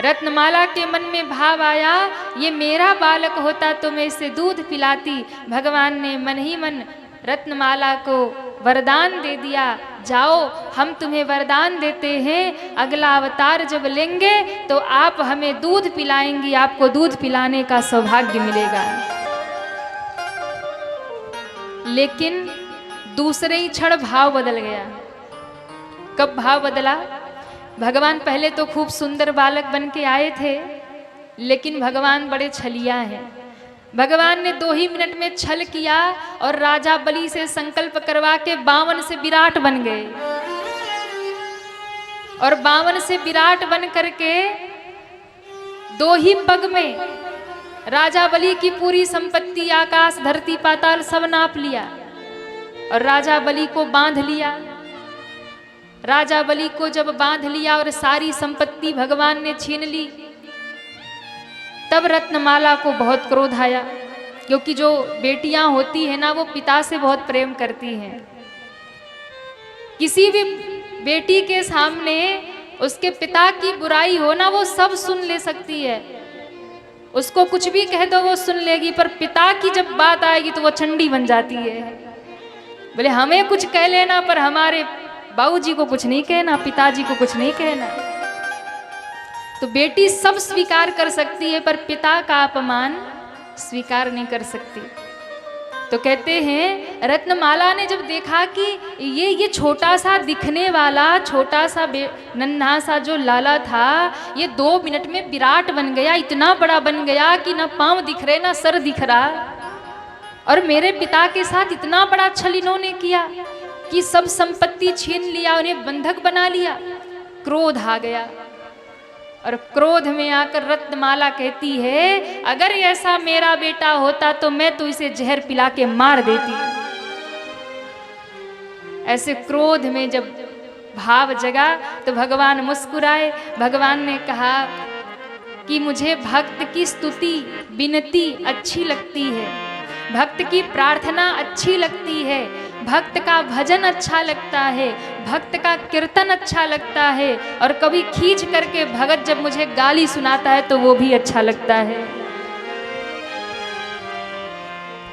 Speaker 1: रत्नमाला के मन में भाव आया, ये मेरा बालक होता तो मैं इसे दूध पिलाती। भगवान ने मन ही मन रत्नमाला को वरदान दे दिया, जाओ हम तुम्हें वरदान देते हैं, अगला अवतार जब लेंगे तो आप हमें दूध पिलाएंगी, आपको दूध पिलाने का सौभाग्य मिलेगा। लेकिन दूसरे ही क्षण भाव बदल गया। कब भाव बदला? भगवान पहले तो खूब सुंदर बालक बन के आए थे, लेकिन भगवान बड़े छलिया हैं। भगवान ने 2 ही मिनट में छल किया और राजा बलि से संकल्प करवा के 52 से विराट बन गए। और 52 से विराट बन करके 2 ही पग में राजा बलि की पूरी संपत्ति, आकाश धरती पाताल सब नाप लिया और राजा बलि को बांध लिया। राजा बलि को जब बांध लिया और सारी संपत्ति भगवान ने छीन ली, तब रत्नमाला को बहुत क्रोध आया, क्योंकि जो बेटियां होती है ना वो पिता से बहुत प्रेम करती हैं। किसी भी बेटी के सामने उसके पिता की बुराई हो ना, वो सब सुन ले सकती है, उसको कुछ भी कह दो वो सुन लेगी, पर पिता की जब बात आएगी तो वो चंडी बन जाती है। बोले हमें कुछ कह लेना पर हमारे बाबूजी को कुछ नहीं कहना, पिताजी को कुछ नहीं कहना। तो बेटी सब स्वीकार कर सकती है पर पिता का अपमान स्वीकार नहीं कर सकती। तो कहते हैं रत्नमाला ने जब देखा कि ये छोटा सा दिखने वाला, छोटा सा नन्हा सा जो लाला था, ये 2 मिनट में विराट बन गया, इतना बड़ा बन गया कि ना पांव दिख रहे ना सर दिख रहा, और मेरे पिता के साथ इतना बड़ा छल इन्होंने किया कि सब संपत्ति छीन लिया, उन्हें बंधक बना लिया। क्रोध आ गया और क्रोध में आकर रत्नमाला कहती है अगर ऐसा मेरा बेटा होता तो मैं तो इसे जहर पिला के मार देती। ऐसे क्रोध में जब भाव जगा तो भगवान मुस्कुराए। भगवान ने कहा कि मुझे भक्त की स्तुति विनती अच्छी लगती है, भक्त की प्रार्थना अच्छी लगती है, भक्त का भजन अच्छा लगता है, भक्त का कीर्तन अच्छा लगता है, और कभी खींच करके भगत जब मुझे गाली सुनाता है तो वो भी अच्छा लगता है।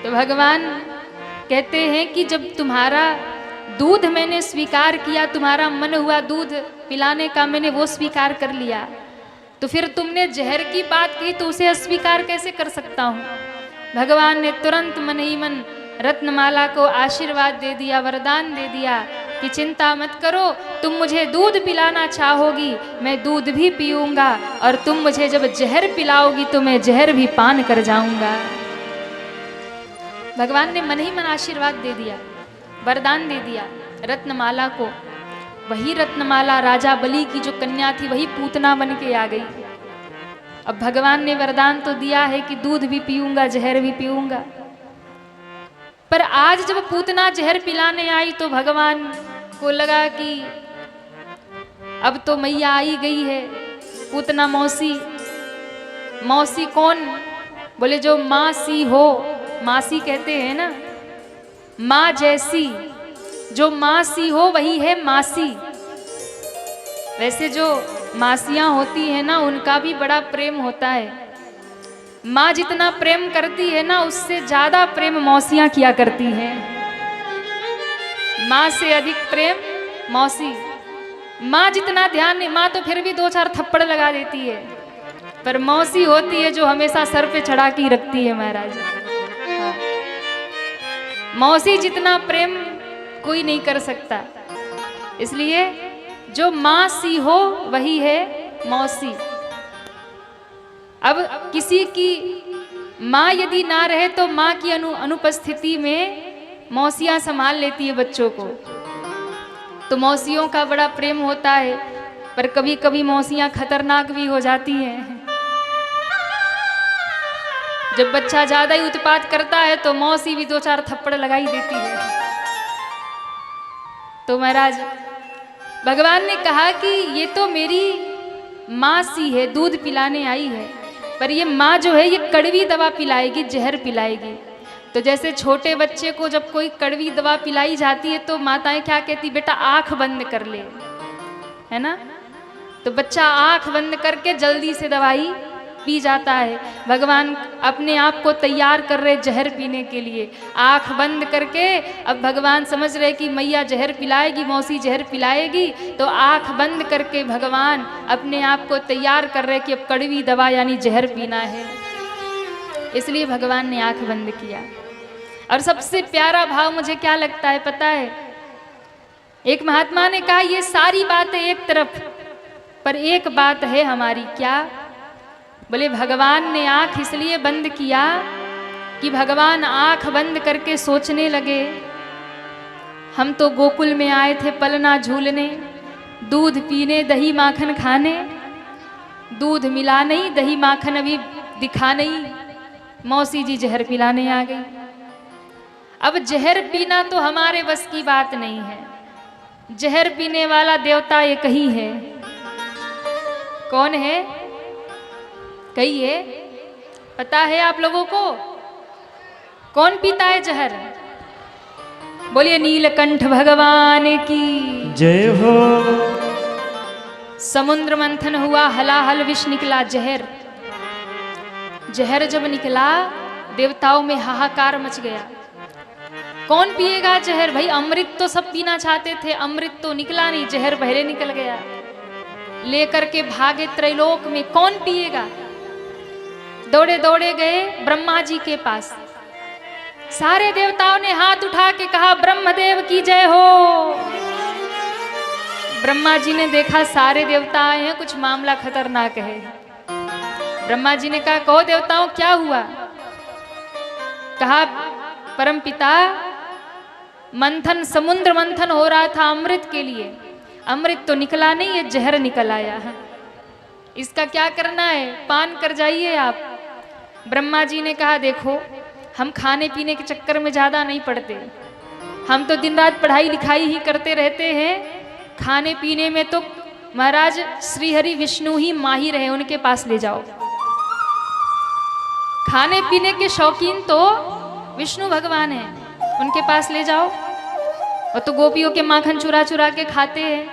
Speaker 1: तो भगवान कहते हैं कि जब तुम्हारा दूध मैंने स्वीकार किया, तुम्हारा मन हुआ दूध पिलाने का, मैंने वो स्वीकार कर लिया, तो फिर तुमने जहर की बात कही तो उसे अस्वीकार कैसे कर सकता हूँ। भगवान ने तुरंत मन ही मन रत्नमाला को आशीर्वाद दे दिया, वरदान दे दिया कि चिंता मत करो, तुम मुझे दूध पिलाना चाहोगी, मैं दूध भी पीऊंगा, और तुम मुझे जब जहर पिलाओगी तो मैं जहर भी पान कर जाऊंगा। भगवान ने मन ही मन आशीर्वाद दे दिया, वरदान दे दिया रत्नमाला को। वही रत्नमाला राजा बलि की जो कन्या थी वही पूतना बन के आ गई। अब भगवान ने वरदान तो दिया है कि दूध भी पीऊंगा, जहर भी पीऊंगा, पर आज जब पूतना जहर पिलाने आई तो भगवान को लगा कि अब तो मैया आई गई है, पूतना मौसी। मौसी कौन? बोले जो माँ सी हो, मासी कहते हैं ना, माँ जैसी, जो माँ सी हो वही है मासी। वैसे जो मासियां होती है ना उनका भी बड़ा प्रेम होता है। माँ जितना प्रेम करती है ना उससे ज्यादा प्रेम मौसियां किया करती हैं। माँ से अधिक प्रेम मौसी। माँ जितना ध्यान नहीं, माँ तो फिर भी 2-4 थप्पड़ लगा देती है, पर मौसी होती है जो हमेशा सर पे चढ़ा के रखती है महाराज। हाँ। मौसी जितना प्रेम कोई नहीं कर सकता, इसलिए जो माँ सी हो वही है मौसी। अब किसी की माँ यदि ना रहे तो माँ की अनुपस्थिति में मौसियाँ संभाल लेती है बच्चों को, तो मौसियों का बड़ा प्रेम होता है। पर कभी कभी मौसियाँ खतरनाक भी हो जाती हैं। जब बच्चा ज्यादा ही उत्पात करता है तो मौसी भी 2-4 थप्पड़ लगा ही देती है। तो महाराज भगवान ने कहा कि ये तो मेरी माँ सी है, दूध पिलाने आई है, पर ये माँ जो है ये कड़वी दवा पिलाएगी, जहर पिलाएगी। तो जैसे छोटे बच्चे को जब कोई कड़वी दवा पिलाई जाती है तो माताएं क्या कहती, बेटा आंख बंद कर ले, है ना। तो बच्चा आंख बंद करके जल्दी से दवाई पी जाता है। भगवान अपने आप को तैयार कर रहे जहर पीने के लिए, आंख बंद करके। अब भगवान समझ रहे कि मैया जहर पिलाएगी, मौसी जहर पिलाएगी, तो आंख बंद करके भगवान अपने आप को तैयार कर रहे कि अब कड़वी दवा यानी जहर पीना है। इसलिए भगवान ने आंख बंद किया। और सबसे प्यारा भाव मुझे क्या लगता है पता है, एक महात्मा ने कहा ये सारी बातें एक तरफ, पर एक बात है हमारी, क्या? बोले भगवान ने आंख इसलिए बंद किया कि भगवान आंख बंद करके सोचने लगे, हम तो गोकुल में आए थे पलना झूलने, दूध पीने दही माखन खाने, दूध मिला नहीं दही माखन अभी दिखा नहीं, मौसी जी जहर पिलाने आ गई। अब जहर पीना तो हमारे बस की बात नहीं है, जहर पीने वाला देवता एक ही है। कौन है? कहिए, पता है आप लोगों को? कौन पीता है जहर? बोलिए नीलकंठ भगवान की
Speaker 2: जय हो।
Speaker 1: समुद्र मंथन हुआ, हलाहल विष निकला जहर। जहर जब निकला देवताओं में हाहाकार मच गया। कौन पिएगा जहर? भाई अमृत तो सब पीना चाहते थे, अमृत तो निकला नहीं, जहर पहले निकल गया। लेकर के भागे त्रैलोक में, कौन पिएगा? दौड़े दौड़े गए ब्रह्मा जी के पास। सारे देवताओं ने हाथ उठा के कहा ब्रह्मदेव की जय हो। ब्रह्मा जी ने देखा सारे देवता आए हैं, कुछ मामला खतरनाक है। ब्रह्मा जी ने कहा कहो देवताओं क्या हुआ? कहा परम पिता मंथन, समुद्र मंथन हो रहा था अमृत के लिए, अमृत तो निकला नहीं, ये जहर निकल आया है, इसका क्या करना है? पान कर जाइए आप। ब्रह्मा जी ने कहा देखो हम खाने पीने के चक्कर में ज्यादा नहीं पड़ते, हम तो दिन रात पढ़ाई लिखाई ही करते रहते हैं, खाने पीने में तो महाराज श्रीहरि विष्णु ही माहिर है, उनके पास ले जाओ। खाने पीने के शौकीन तो विष्णु भगवान हैं, उनके पास ले जाओ। वो तो गोपियों के माखन चुरा चुरा के खाते हैं,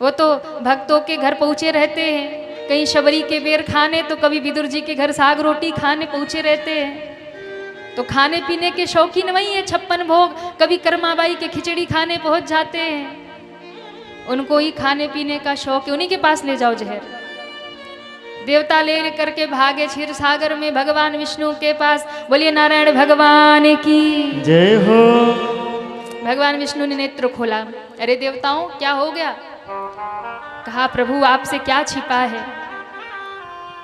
Speaker 1: वो तो भक्तों के घर पहुँचे रहते हैं, कहीं शबरी के बेर खाने तो कभी विदुर जी के घर साग रोटी खाने पहुँचे रहते हैं। तो खाने पीने के शौकीन वही है, 56 भोग, कभी कर्माबाई के खिचड़ी खाने पहुँच जाते हैं, उनको ही खाने पीने का शौक है, उन्हीं के पास ले जाओ जहर। देवता ले करके भागे क्षीर सागर में भगवान विष्णु के पास। बोलिए नारायण भगवान की
Speaker 2: जय हो।
Speaker 1: भगवान विष्णु ने नेत्र खोला। अरे देवताओं क्या हो गया? कहा प्रभु आपसे क्या छिपा है,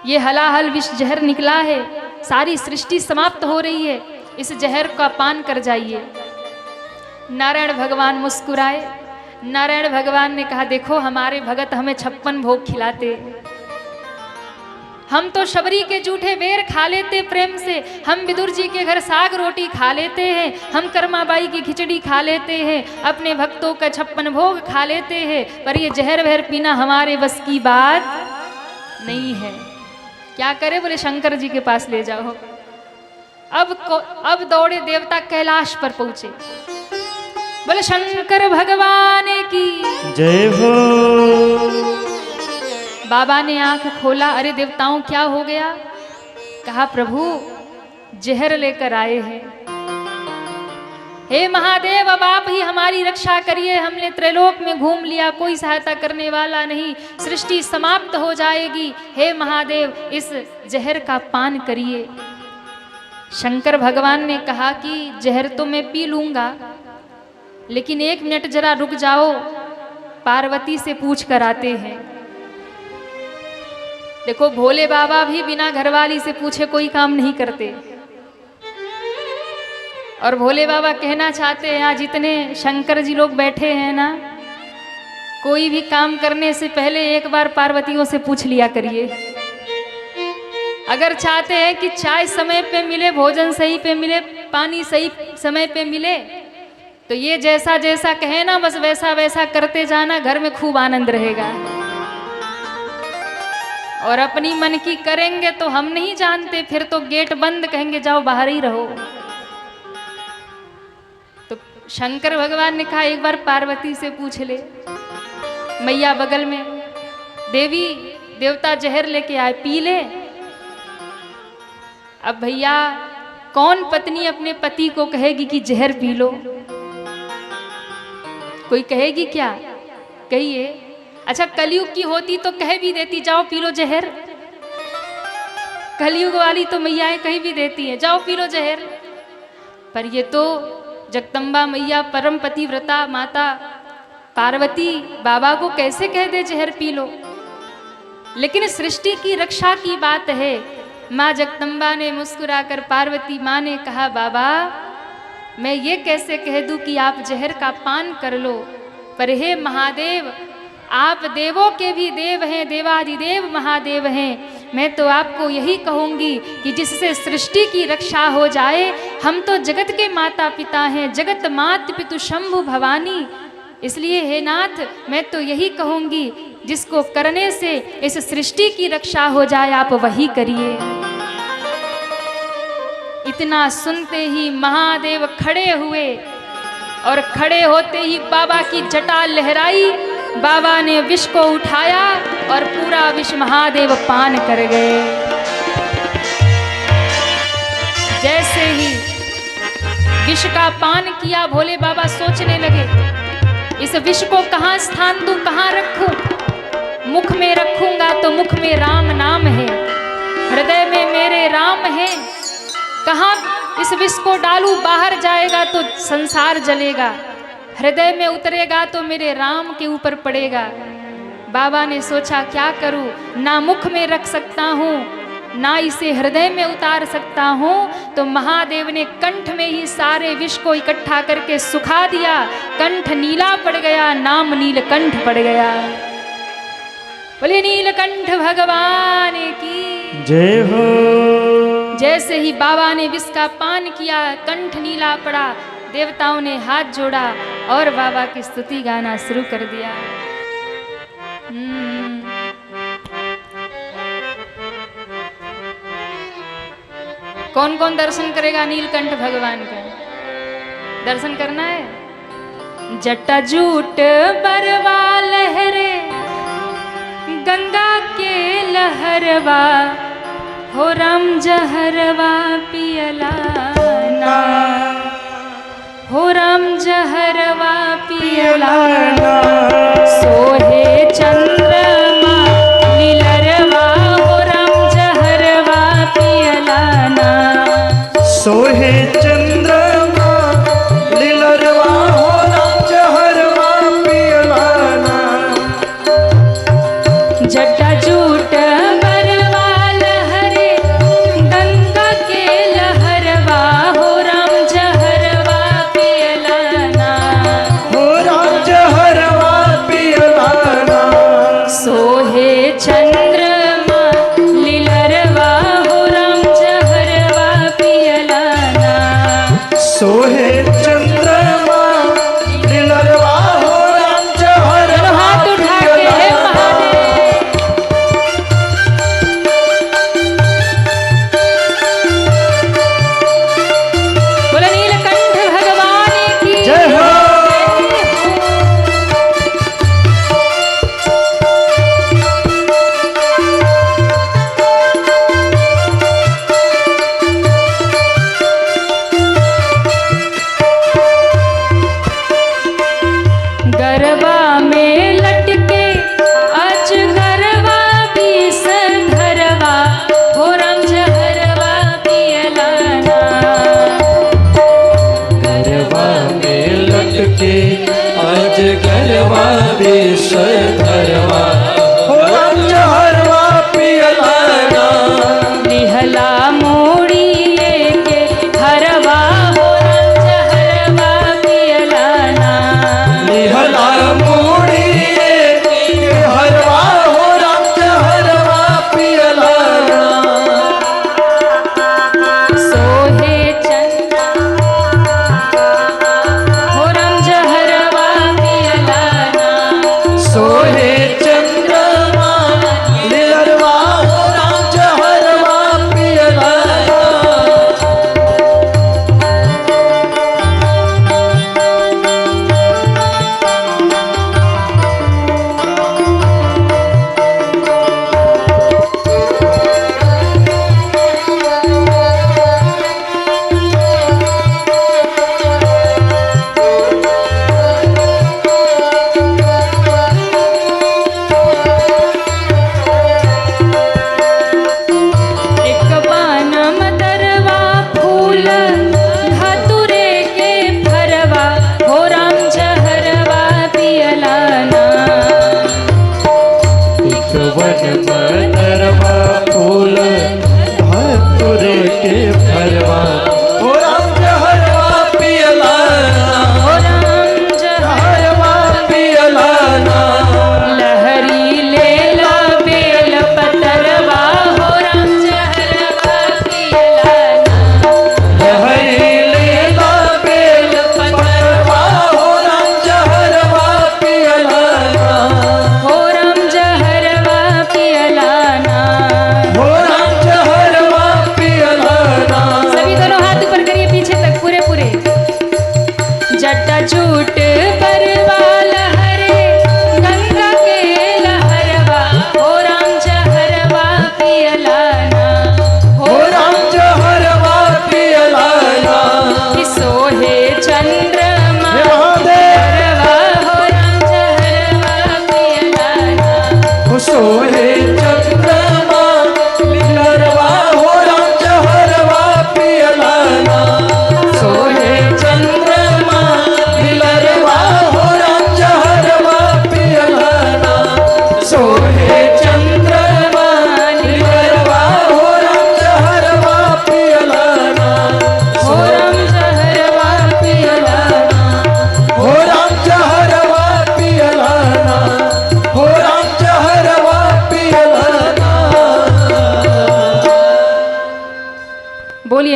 Speaker 1: ये हलाहल विष जहर निकला है, सारी सृष्टि समाप्त हो रही है, इस जहर का पान कर जाइए। नारायण भगवान मुस्कुराए। नारायण भगवान ने कहा देखो हमारे भगत हमें 56 भोग खिलाते, हम तो शबरी के जूठे बेर खा लेते प्रेम से, हम विदुर जी के घर साग रोटी खा लेते हैं, हम कर्माबाई की खिचड़ी खा लेते हैं, अपने भक्तों का 56 भोग खा लेते हैं, पर ये जहर वहर पीना हमारे बस की बात नहीं है। क्या करे? बोले शंकर जी के पास ले जाओ। अब दौड़े देवता कैलाश पर पहुंचे। बोले शंकर भगवान की
Speaker 2: जय हो।
Speaker 1: बाबा ने आंख खोला। अरे देवताओं क्या हो गया? कहा प्रभु जहर लेकर आए हैं। हे महादेव अब आप ही हमारी रक्षा करिए, हमने त्रैलोक में घूम लिया, कोई सहायता करने वाला नहीं, सृष्टि समाप्त हो जाएगी। हे महादेव इस जहर का पान करिए। शंकर भगवान ने कहा कि जहर तो मैं पी लूंगा, लेकिन 1 मिनट जरा रुक जाओ, पार्वती से पूछ कर आते हैं। देखो भोले बाबा भी बिना घरवाली से पूछे कोई काम नहीं करते, और भोले बाबा कहना चाहते हैं यहाँ जितने शंकर जी लोग बैठे हैं ना, कोई भी काम करने से पहले एक बार पार्वतियों से पूछ लिया करिए। अगर चाहते हैं कि चाय समय पे मिले, भोजन सही पे मिले, पानी सही समय पे मिले, तो ये जैसा जैसा कहे ना बस वैसा वैसा करते जाना, घर में खूब आनंद रहेगा। और अपनी मन की करेंगे तो हम नहीं जानते, फिर तो गेट बंद, कहेंगे जाओ बाहर ही रहो। तो शंकर भगवान ने कहा एक बार पार्वती से पूछ ले। मैया बगल में, देवी देवता जहर लेके आए, पी ले। अब भैया कौन पत्नी अपने पति को कहेगी कि जहर पी लो? कोई कहेगी क्या? कहिए। अच्छा कलयुग की होती तो कह भी देती जाओ पी लो जहर। कलयुग वाली तो मैयाएं कहीं भी देती हैं जाओ पी लो जहर। पर ये तो जगदम्बा मैया परम पतिव्रता माता पार्वती बाबा को कैसे कह दे जहर पी लो? लेकिन सृष्टि की रक्षा की बात है। माँ जगदम्बा ने मुस्कुराकर पार्वती माँ ने कहा बाबा मैं ये कैसे कह दूं कि आप जहर का पान कर लो? पर हे महादेव आप देवों के भी देव हैं, देवाधिदेव महादेव हैं। मैं तो आपको यही कहूँगी कि जिससे सृष्टि की रक्षा हो जाए। हम तो जगत के माता पिता हैं, जगत मात पितु शंभु भवानी। इसलिए हे नाथ मैं तो यही कहूँगी जिसको करने से इस सृष्टि की रक्षा हो जाए आप वही करिए। इतना सुनते ही महादेव खड़े हुए और खड़े होते ही बाबा की जटा लहराई। बाबा ने विष को उठाया और पूरा विष महादेव पान कर गए। जैसे ही विष का पान किया भोले बाबा सोचने लगे इस विष को कहाँ स्थान दूं, कहाँ रखूं? मुख में रखूंगा तो मुख में राम नाम है, हृदय में मेरे राम है। कहाँ इस विष को डालूं? बाहर जाएगा तो संसार जलेगा, हृदय में उतरेगा तो मेरे राम के ऊपर पड़ेगा। बाबा ने सोचा क्या करूं, ना मुख में रख सकता हूँ ना इसे हृदय में उतार सकता हूँ। तो महादेव ने कंठ में ही सारे विष को इकट्ठा करके सुखा दिया। कंठ नीला पड़ गया, नाम नीलकंठ पड़ गया। बोले नीलकंठ भगवान की
Speaker 2: जय हो।
Speaker 1: जैसे ही बाबा ने विष का पान किया कंठ नीला पड़ा। देवताओं ने हाथ जोड़ा और बाबा की स्तुति गाना शुरू कर दिया। कौन कौन दर्शन करेगा नीलकंठ भगवान का? दर्शन करना है। जटा जूट बरवा लहरे गंगा के लहरवा, हो राम जहरवा पियलाना, हो राम जहरवा पियलाना। सोहे चंद्रमा नीलरवा, हो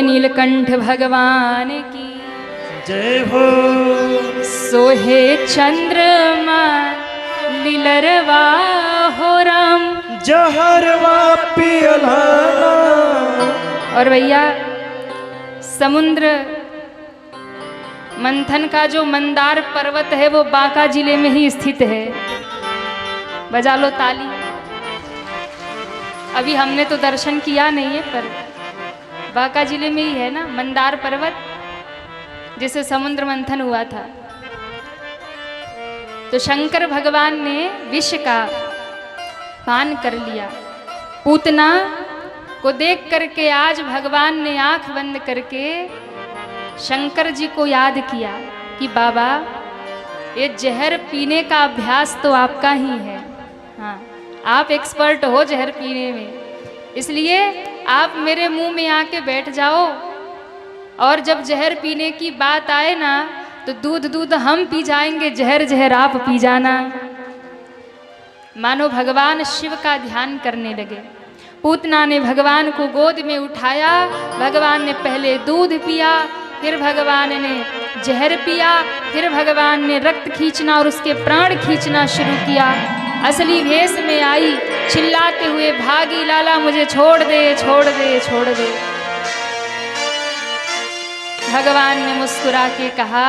Speaker 1: बोलिए नीलकंठ भगवान की।
Speaker 2: जय हो
Speaker 1: सोहे चंद्रमा लीलरवा हो राम।
Speaker 2: जहरवा पियलाना।
Speaker 1: और भैया समुद्र मंथन का जो मंदार पर्वत है वो बांका जिले में ही स्थित है। बजा लो ताली। अभी हमने तो दर्शन किया नहीं है, पर बांका जिले में ही है ना मंदार पर्वत, जिसे समुद्र मंथन हुआ था। तो शंकर भगवान ने विष का पान कर लिया। पूतना को देख करके आज भगवान ने आंख बंद करके शंकर जी को याद किया कि बाबा ये जहर पीने का अभ्यास तो आपका ही है। हाँ, आप एक्सपर्ट हो जहर पीने में, इसलिए आप मेरे मुंह में आके बैठ जाओ, और जब जहर पीने की बात आए ना तो दूध दूध हम पी जाएंगे, जहर जहर आप पी जाना। मानो भगवान शिव का ध्यान करने लगे। पूतना ने भगवान को गोद में उठाया। भगवान ने पहले दूध पिया, फिर भगवान ने जहर पिया, फिर भगवान ने रक्त खींचना और उसके प्राण खींचना शुरू किया। असली भेष में आई, चिल्लाते हुए भागी, लाला मुझे छोड़ दे छोड़ दे छोड़ दे। भगवान ने मुस्कुरा के कहा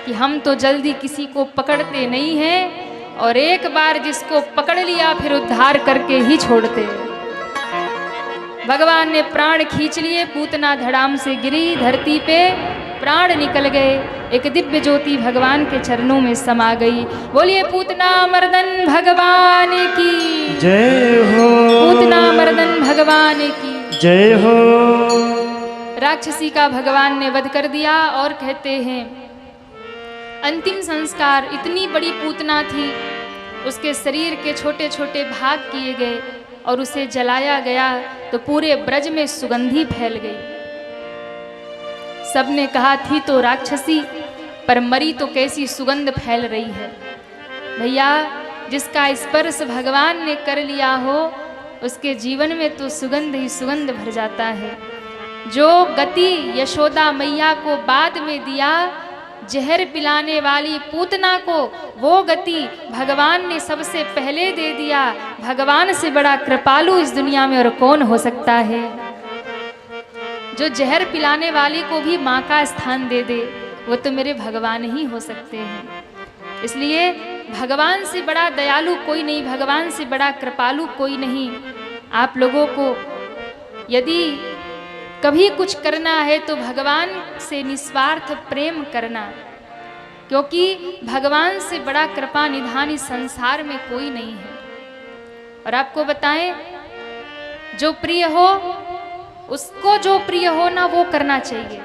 Speaker 1: कि हम तो जल्दी किसी को पकड़ते नहीं हैं, और एक बार जिसको पकड़ लिया फिर उद्धार करके ही छोड़ते। भगवान ने प्राण खींच लिए, पूतना धड़ाम से गिरी, धरती पे प्राण निकल गए। एक दिव्य ज्योति भगवान के चरणों में समा गई। बोलिए पूतना मर्दन भगवान की
Speaker 2: जय हो।
Speaker 1: पूतना मर्दन भगवान की
Speaker 2: जय हो।
Speaker 1: राक्षसी का भगवान ने वध कर दिया। और कहते हैं अंतिम संस्कार, इतनी बड़ी पूतना थी, उसके शरीर के छोटे छोटे भाग किए गए और उसे जलाया गया तो पूरे ब्रज में सुगंधी फैल गई। सबने कहा थी तो राक्षसी, पर मरी तो कैसी सुगंध फैल रही है। भैया जिसका स्पर्श भगवान ने कर लिया हो उसके जीवन में तो सुगंध ही सुगंध भर जाता है। जो गति यशोदा मैया को बाद में दिया जहर पिलाने वाली पूतना को, वो गति भगवान ने सबसे पहले दे दिया। भगवान से बड़ा कृपालु इस दुनिया में और कौन हो सकता है। जो जहर पिलाने वाली को भी माँ का स्थान दे दे, वो तो मेरे भगवान ही हो सकते हैं। इसलिए भगवान से बड़ा दयालु कोई नहीं, भगवान से बड़ा कृपालु कोई नहीं। आप लोगों को यदि कभी कुछ करना है तो भगवान से निस्वार्थ प्रेम करना, क्योंकि भगवान से बड़ा कृपा निधान इस संसार में कोई नहीं है। और आपको बताएं, जो प्रिय हो उसको जो प्रिय हो ना वो करना चाहिए।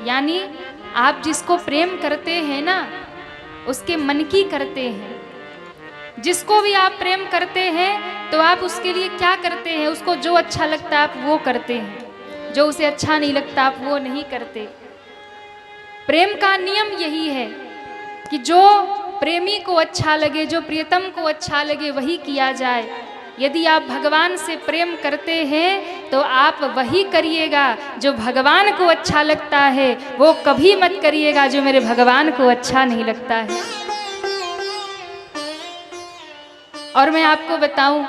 Speaker 1: यानी आप जिसको प्रेम करते हैं ना उसके मन की करते हैं। जिसको भी आप प्रेम करते हैं तो आप उसके लिए क्या करते हैं, उसको जो अच्छा लगता है आप वो करते हैं, जो उसे अच्छा नहीं लगता आप वो नहीं करते। प्रेम का नियम यही है कि जो प्रेमी को अच्छा लगे, जो प्रियतम को अच्छा लगे वही किया जाए। यदि आप भगवान से प्रेम करते हैं तो आप वही करिएगा जो भगवान को अच्छा लगता है, वो कभी मत करिएगा जो मेरे भगवान को अच्छा नहीं लगता है। और मैं आपको बताऊं,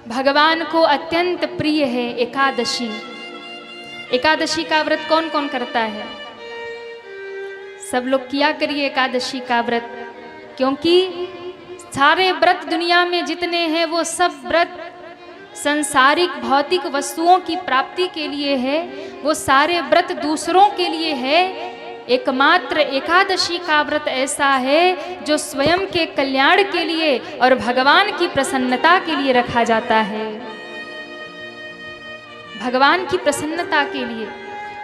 Speaker 1: भगवान को अत्यंत प्रिय है एकादशी। एकादशी का व्रत कौन कौन करता है? सब लोग किया करिए एकादशी का व्रत, क्योंकि सारे व्रत दुनिया में जितने हैं वो सब व्रत संसारिक भौतिक वस्तुओं की प्राप्ति के लिए है। वो सारे व्रत दूसरों के लिए है। एकमात्र एकादशी का व्रत ऐसा है जो स्वयं के कल्याण के लिए और भगवान की प्रसन्नता के लिए रखा जाता है। भगवान की प्रसन्नता के लिए।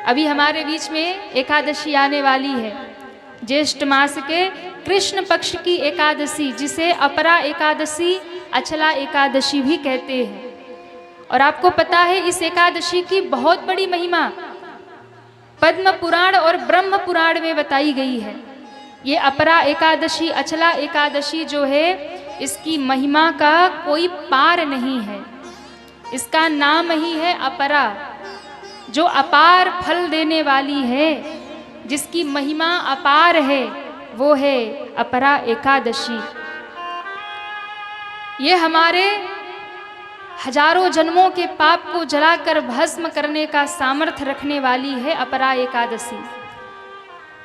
Speaker 1: अभी हमारे बीच में एकादशी आने वाली है, ज्येष्ठ मास के कृष्ण पक्ष की एकादशी, जिसे अपरा एकादशी, अचला एकादशी भी कहते हैं। और आपको पता है इस एकादशी की बहुत बड़ी महिमा पद्म पुराण और ब्रह्म पुराण में बताई गई है। ये अपरा एकादशी, अचला एकादशी जो है, इसकी महिमा का कोई पार नहीं है। इसका नाम ही है अपरा, जो अपार फल देने वाली है, जिसकी महिमा अपार है, वो है अपरा एकादशी। ये हमारे हजारों जन्मों के पाप को जलाकर भस्म करने का सामर्थ्य रखने वाली है अपरा एकादशी।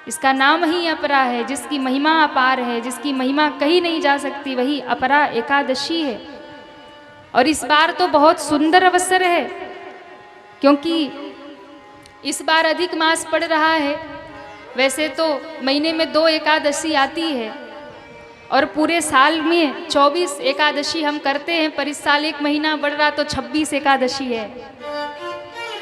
Speaker 1: इसका नाम ही अपरा है, जिसकी महिमा अपार है, जिसकी महिमा कही नहीं जा सकती, वही अपरा एकादशी है। और इस बार तो बहुत सुंदर अवसर है, क्योंकि इस बार अधिक मास पड़ रहा है। वैसे तो महीने में 2 एकादशी आती है और पूरे साल में 24 एकादशी हम करते हैं, पर इस साल 1 महीना बढ़ रहा तो 26 एकादशी है।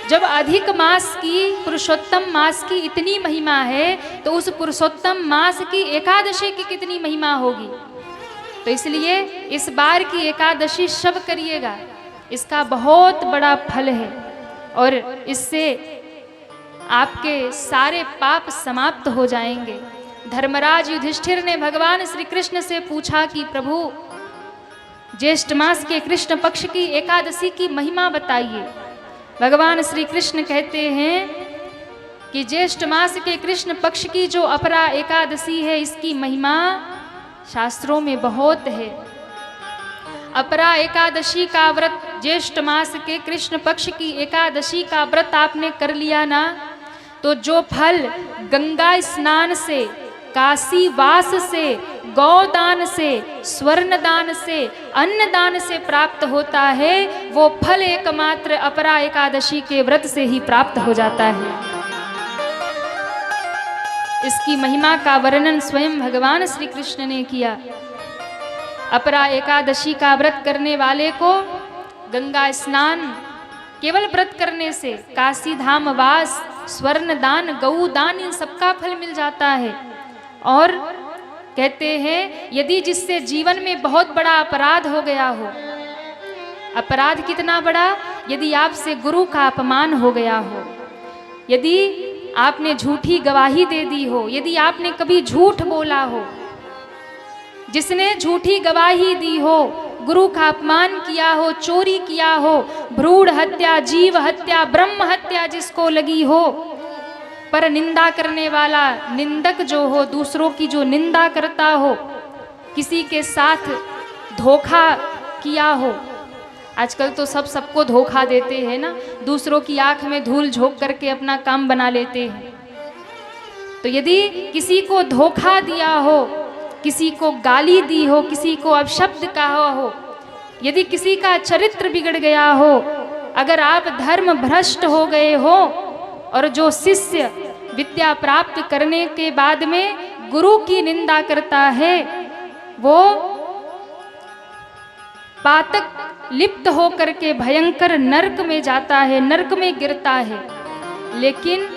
Speaker 1: जब अधिक मास की, पुरुषोत्तम मास की इतनी महिमा है, तो उस पुरुषोत्तम मास की एकादशी की कितनी महिमा होगी। तो इसलिए इस बार की एकादशी सब करिएगा, इसका बहुत बड़ा फल है और इससे आपके सारे पाप समाप्त हो जाएंगे। धर्मराज युधिष्ठिर ने भगवान श्री कृष्ण से पूछा कि प्रभु, ज्येष्ठ मास के कृष्ण पक्ष की एकादशी की महिमा बताइए। भगवान श्री कृष्ण कहते हैं कि ज्येष्ठ मास के कृष्ण पक्ष की जो अपरा एकादशी है, इसकी महिमा शास्त्रों में बहुत है। अपरा एकादशी का व्रत, ज्येष्ठ मास के कृष्ण पक्ष की एकादशी का व्रत आपने कर लिया ना, तो जो फल गंगा स्नान से, काशी वास से, गौदान से, स्वर्ण दान से, अन्न दान से प्राप्त होता है, वो फल एकमात्र अपरा एकादशी के व्रत से ही प्राप्त हो जाता है। इसकी महिमा का वर्णन स्वयं भगवान श्री कृष्ण ने किया। अपरा एकादशी का व्रत करने वाले को गंगा स्नान केवल व्रत करने से, काशी धाम वास, स्वर्ण दान, गौ दान, इन सबका फल मिल जाता है। और कहते हैं यदि जिससे जीवन में बहुत बड़ा अपराध हो गया हो, अपराध कितना बड़ा, यदि आपसे गुरु का अपमान हो गया हो, यदि आपने झूठी गवाही दे दी हो, यदि आपने कभी झूठ बोला हो, जिसने झूठी गवाही दी हो, गुरु का अपमान किया हो, चोरी किया हो, भ्रूण हत्या, जीव हत्या, ब्रह्म हत्या जिसको लगी हो, पर निंदा करने वाला निंदक जो हो, दूसरों की जो निंदा करता हो, किसी के साथ धोखा किया हो। आजकल तो सबको धोखा देते हैं ना, दूसरों की आंख में धूल झोंक करके अपना काम बना लेते हैं। तो यदि किसी को धोखा दिया हो, किसी को गाली दी हो, किसी को अपशब्द कहा हो, यदि किसी का चरित्र बिगड़ गया हो, अगर आप धर्म भ्रष्ट हो गए हो, और जो शिष्य विद्या प्राप्त करने के बाद में गुरु की निंदा करता है, वो पातक लिप्त होकर के भयंकर नरक में जाता है, नरक में गिरता है। लेकिन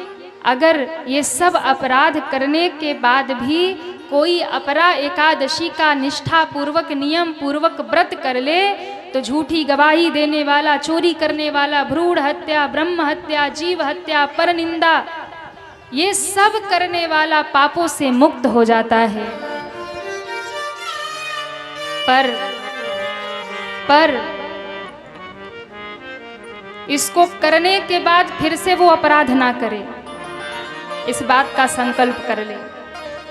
Speaker 1: अगर ये सब अपराध करने के बाद भी कोई अपरा एकादशी का निष्ठा पूर्वक, नियम पूर्वक व्रत कर ले, तो झूठी गवाही देने वाला, चोरी करने वाला, भ्रूण हत्या, ब्रह्म हत्या, जीव हत्या, पर निंदा, ये सब करने वाला पापों से मुक्त हो जाता है। पर इसको करने के बाद फिर से वो अपराध ना करे, इस बात का संकल्प कर ले।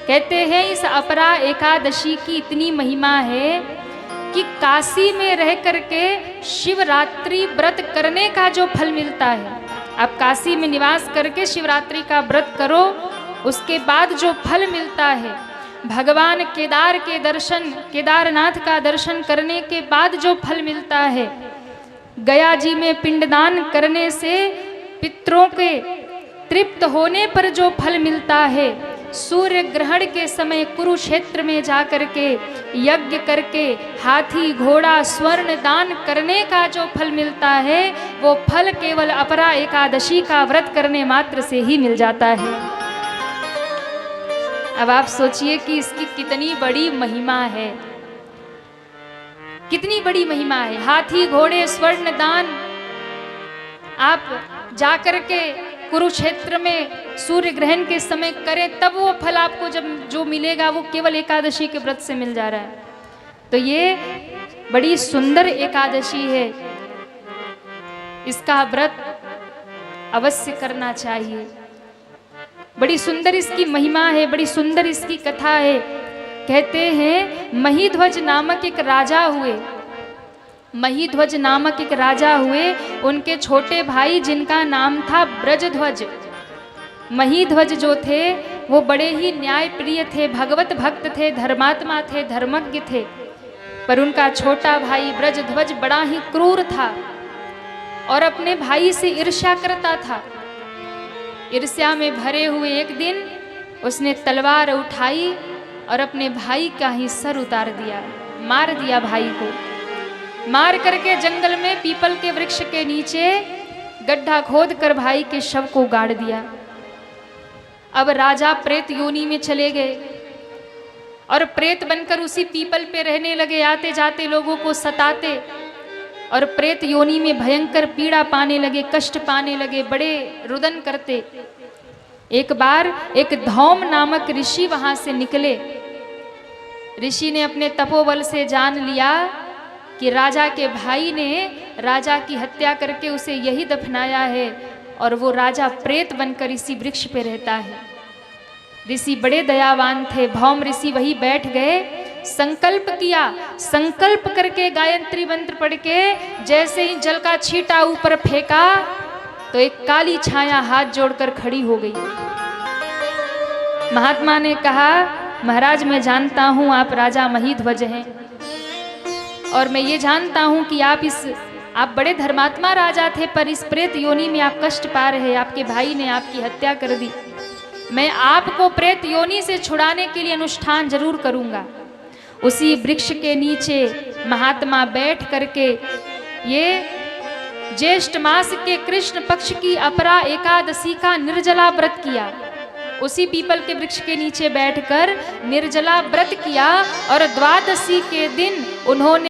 Speaker 1: कहते हैं इस अपरा एकादशी की इतनी महिमा है कि काशी में रह करके शिवरात्रि व्रत करने का जो फल मिलता है, आप काशी में निवास करके शिवरात्रि का व्रत करो, उसके बाद जो फल मिलता है, भगवान केदार के दर्शन, केदारनाथ का दर्शन करने के बाद जो फल मिलता है, गया जी में पिंडदान करने से पितरों के तृप्त होने पर जो फल मिलता है, सूर्य ग्रहण के समय कुरुक्षेत्र में जाकर के यज्ञ करके हाथी घोड़ा स्वर्ण दान करने का जो फल मिलता है, वो फल केवल अपरा एकादशी का व्रत करने मात्र से ही मिल जाता है। अब आप सोचिए कि इसकी कितनी बड़ी महिमा है, कितनी बड़ी महिमा है। हाथी घोड़े स्वर्ण दान आप जाकर के कुरुक्षेत्र में सूर्य ग्रहण के समय करें, तब वो फल आपको जब जो मिलेगा वो केवल एकादशी के व्रत से मिल जा रहा है। तो ये बड़ी सुंदर एकादशी है। इसका व्रत अवश्य करना चाहिए। बड़ी सुंदर इसकी महिमा है, बड़ी सुंदर इसकी कथा है। कहते हैं महीध्वज नामक एक राजा हुए, महीध्वज नामक एक राजा हुए। उनके छोटे भाई जिनका नाम था ब्रजध्वज। महीध्वज जो थे वो बड़े ही न्याय प्रिय थे, भगवत भक्त थे, धर्मात्मा थे, धर्मज्ञ थे। पर उनका छोटा भाई ब्रजध्वज बड़ा ही क्रूर था और अपने भाई से ईर्ष्या करता था। ईर्ष्या में भरे हुए एक दिन उसने तलवार उठाई और अपने भाई का ही सर उतार दिया, मार दिया भाई को। मार करके जंगल में पीपल के वृक्ष के नीचे गड्ढा खोद कर भाई के शव को गाड़ दिया। अब राजा प्रेत योनि में चले गए और प्रेत बनकर उसी पीपल पे रहने लगे, आते जाते लोगों को सताते और प्रेत योनि में भयंकर पीड़ा पाने लगे, कष्ट पाने लगे, बड़े रुदन करते। एक बार एक धौम नामक ऋषि वहां से निकले। ऋषि ने अपने तपोबल से जान लिया कि राजा के भाई ने राजा की हत्या करके उसे यही दफनाया है और वो राजा प्रेत बनकर इसी वृक्ष पे रहता है। ऋषि बड़े दयावान थे, भौम ऋषि वही बैठ गए, संकल्प किया। संकल्प करके गायत्री मंत्र पढ़ के जैसे ही जल का छींटा ऊपर फेंका तो एक काली छाया हाथ जोड़कर खड़ी हो गई। महात्मा ने कहा, महाराज मैं जानता हूं आप राजा महीध्वज हैं और मैं ये जानता हूं कि आप बड़े धर्मात्मा राजा थे, पर इस प्रेत योनि में आप कष्ट पा रहे, आपके भाई ने आपकी हत्या कर दी। मैं आपको प्रेत योनि से छुड़ाने के लिए अनुष्ठान जरूर करूंगा। उसी वृक्ष के नीचे महात्मा बैठ करके ये ज्येष्ठ मास के कृष्ण पक्ष की अपरा एकादशी का निर्जला व्रत किया। उसी पीपल के वृक्ष के नीचे बैठकर निर्जला व्रत किया और द्वादशी के दिन उन्होंने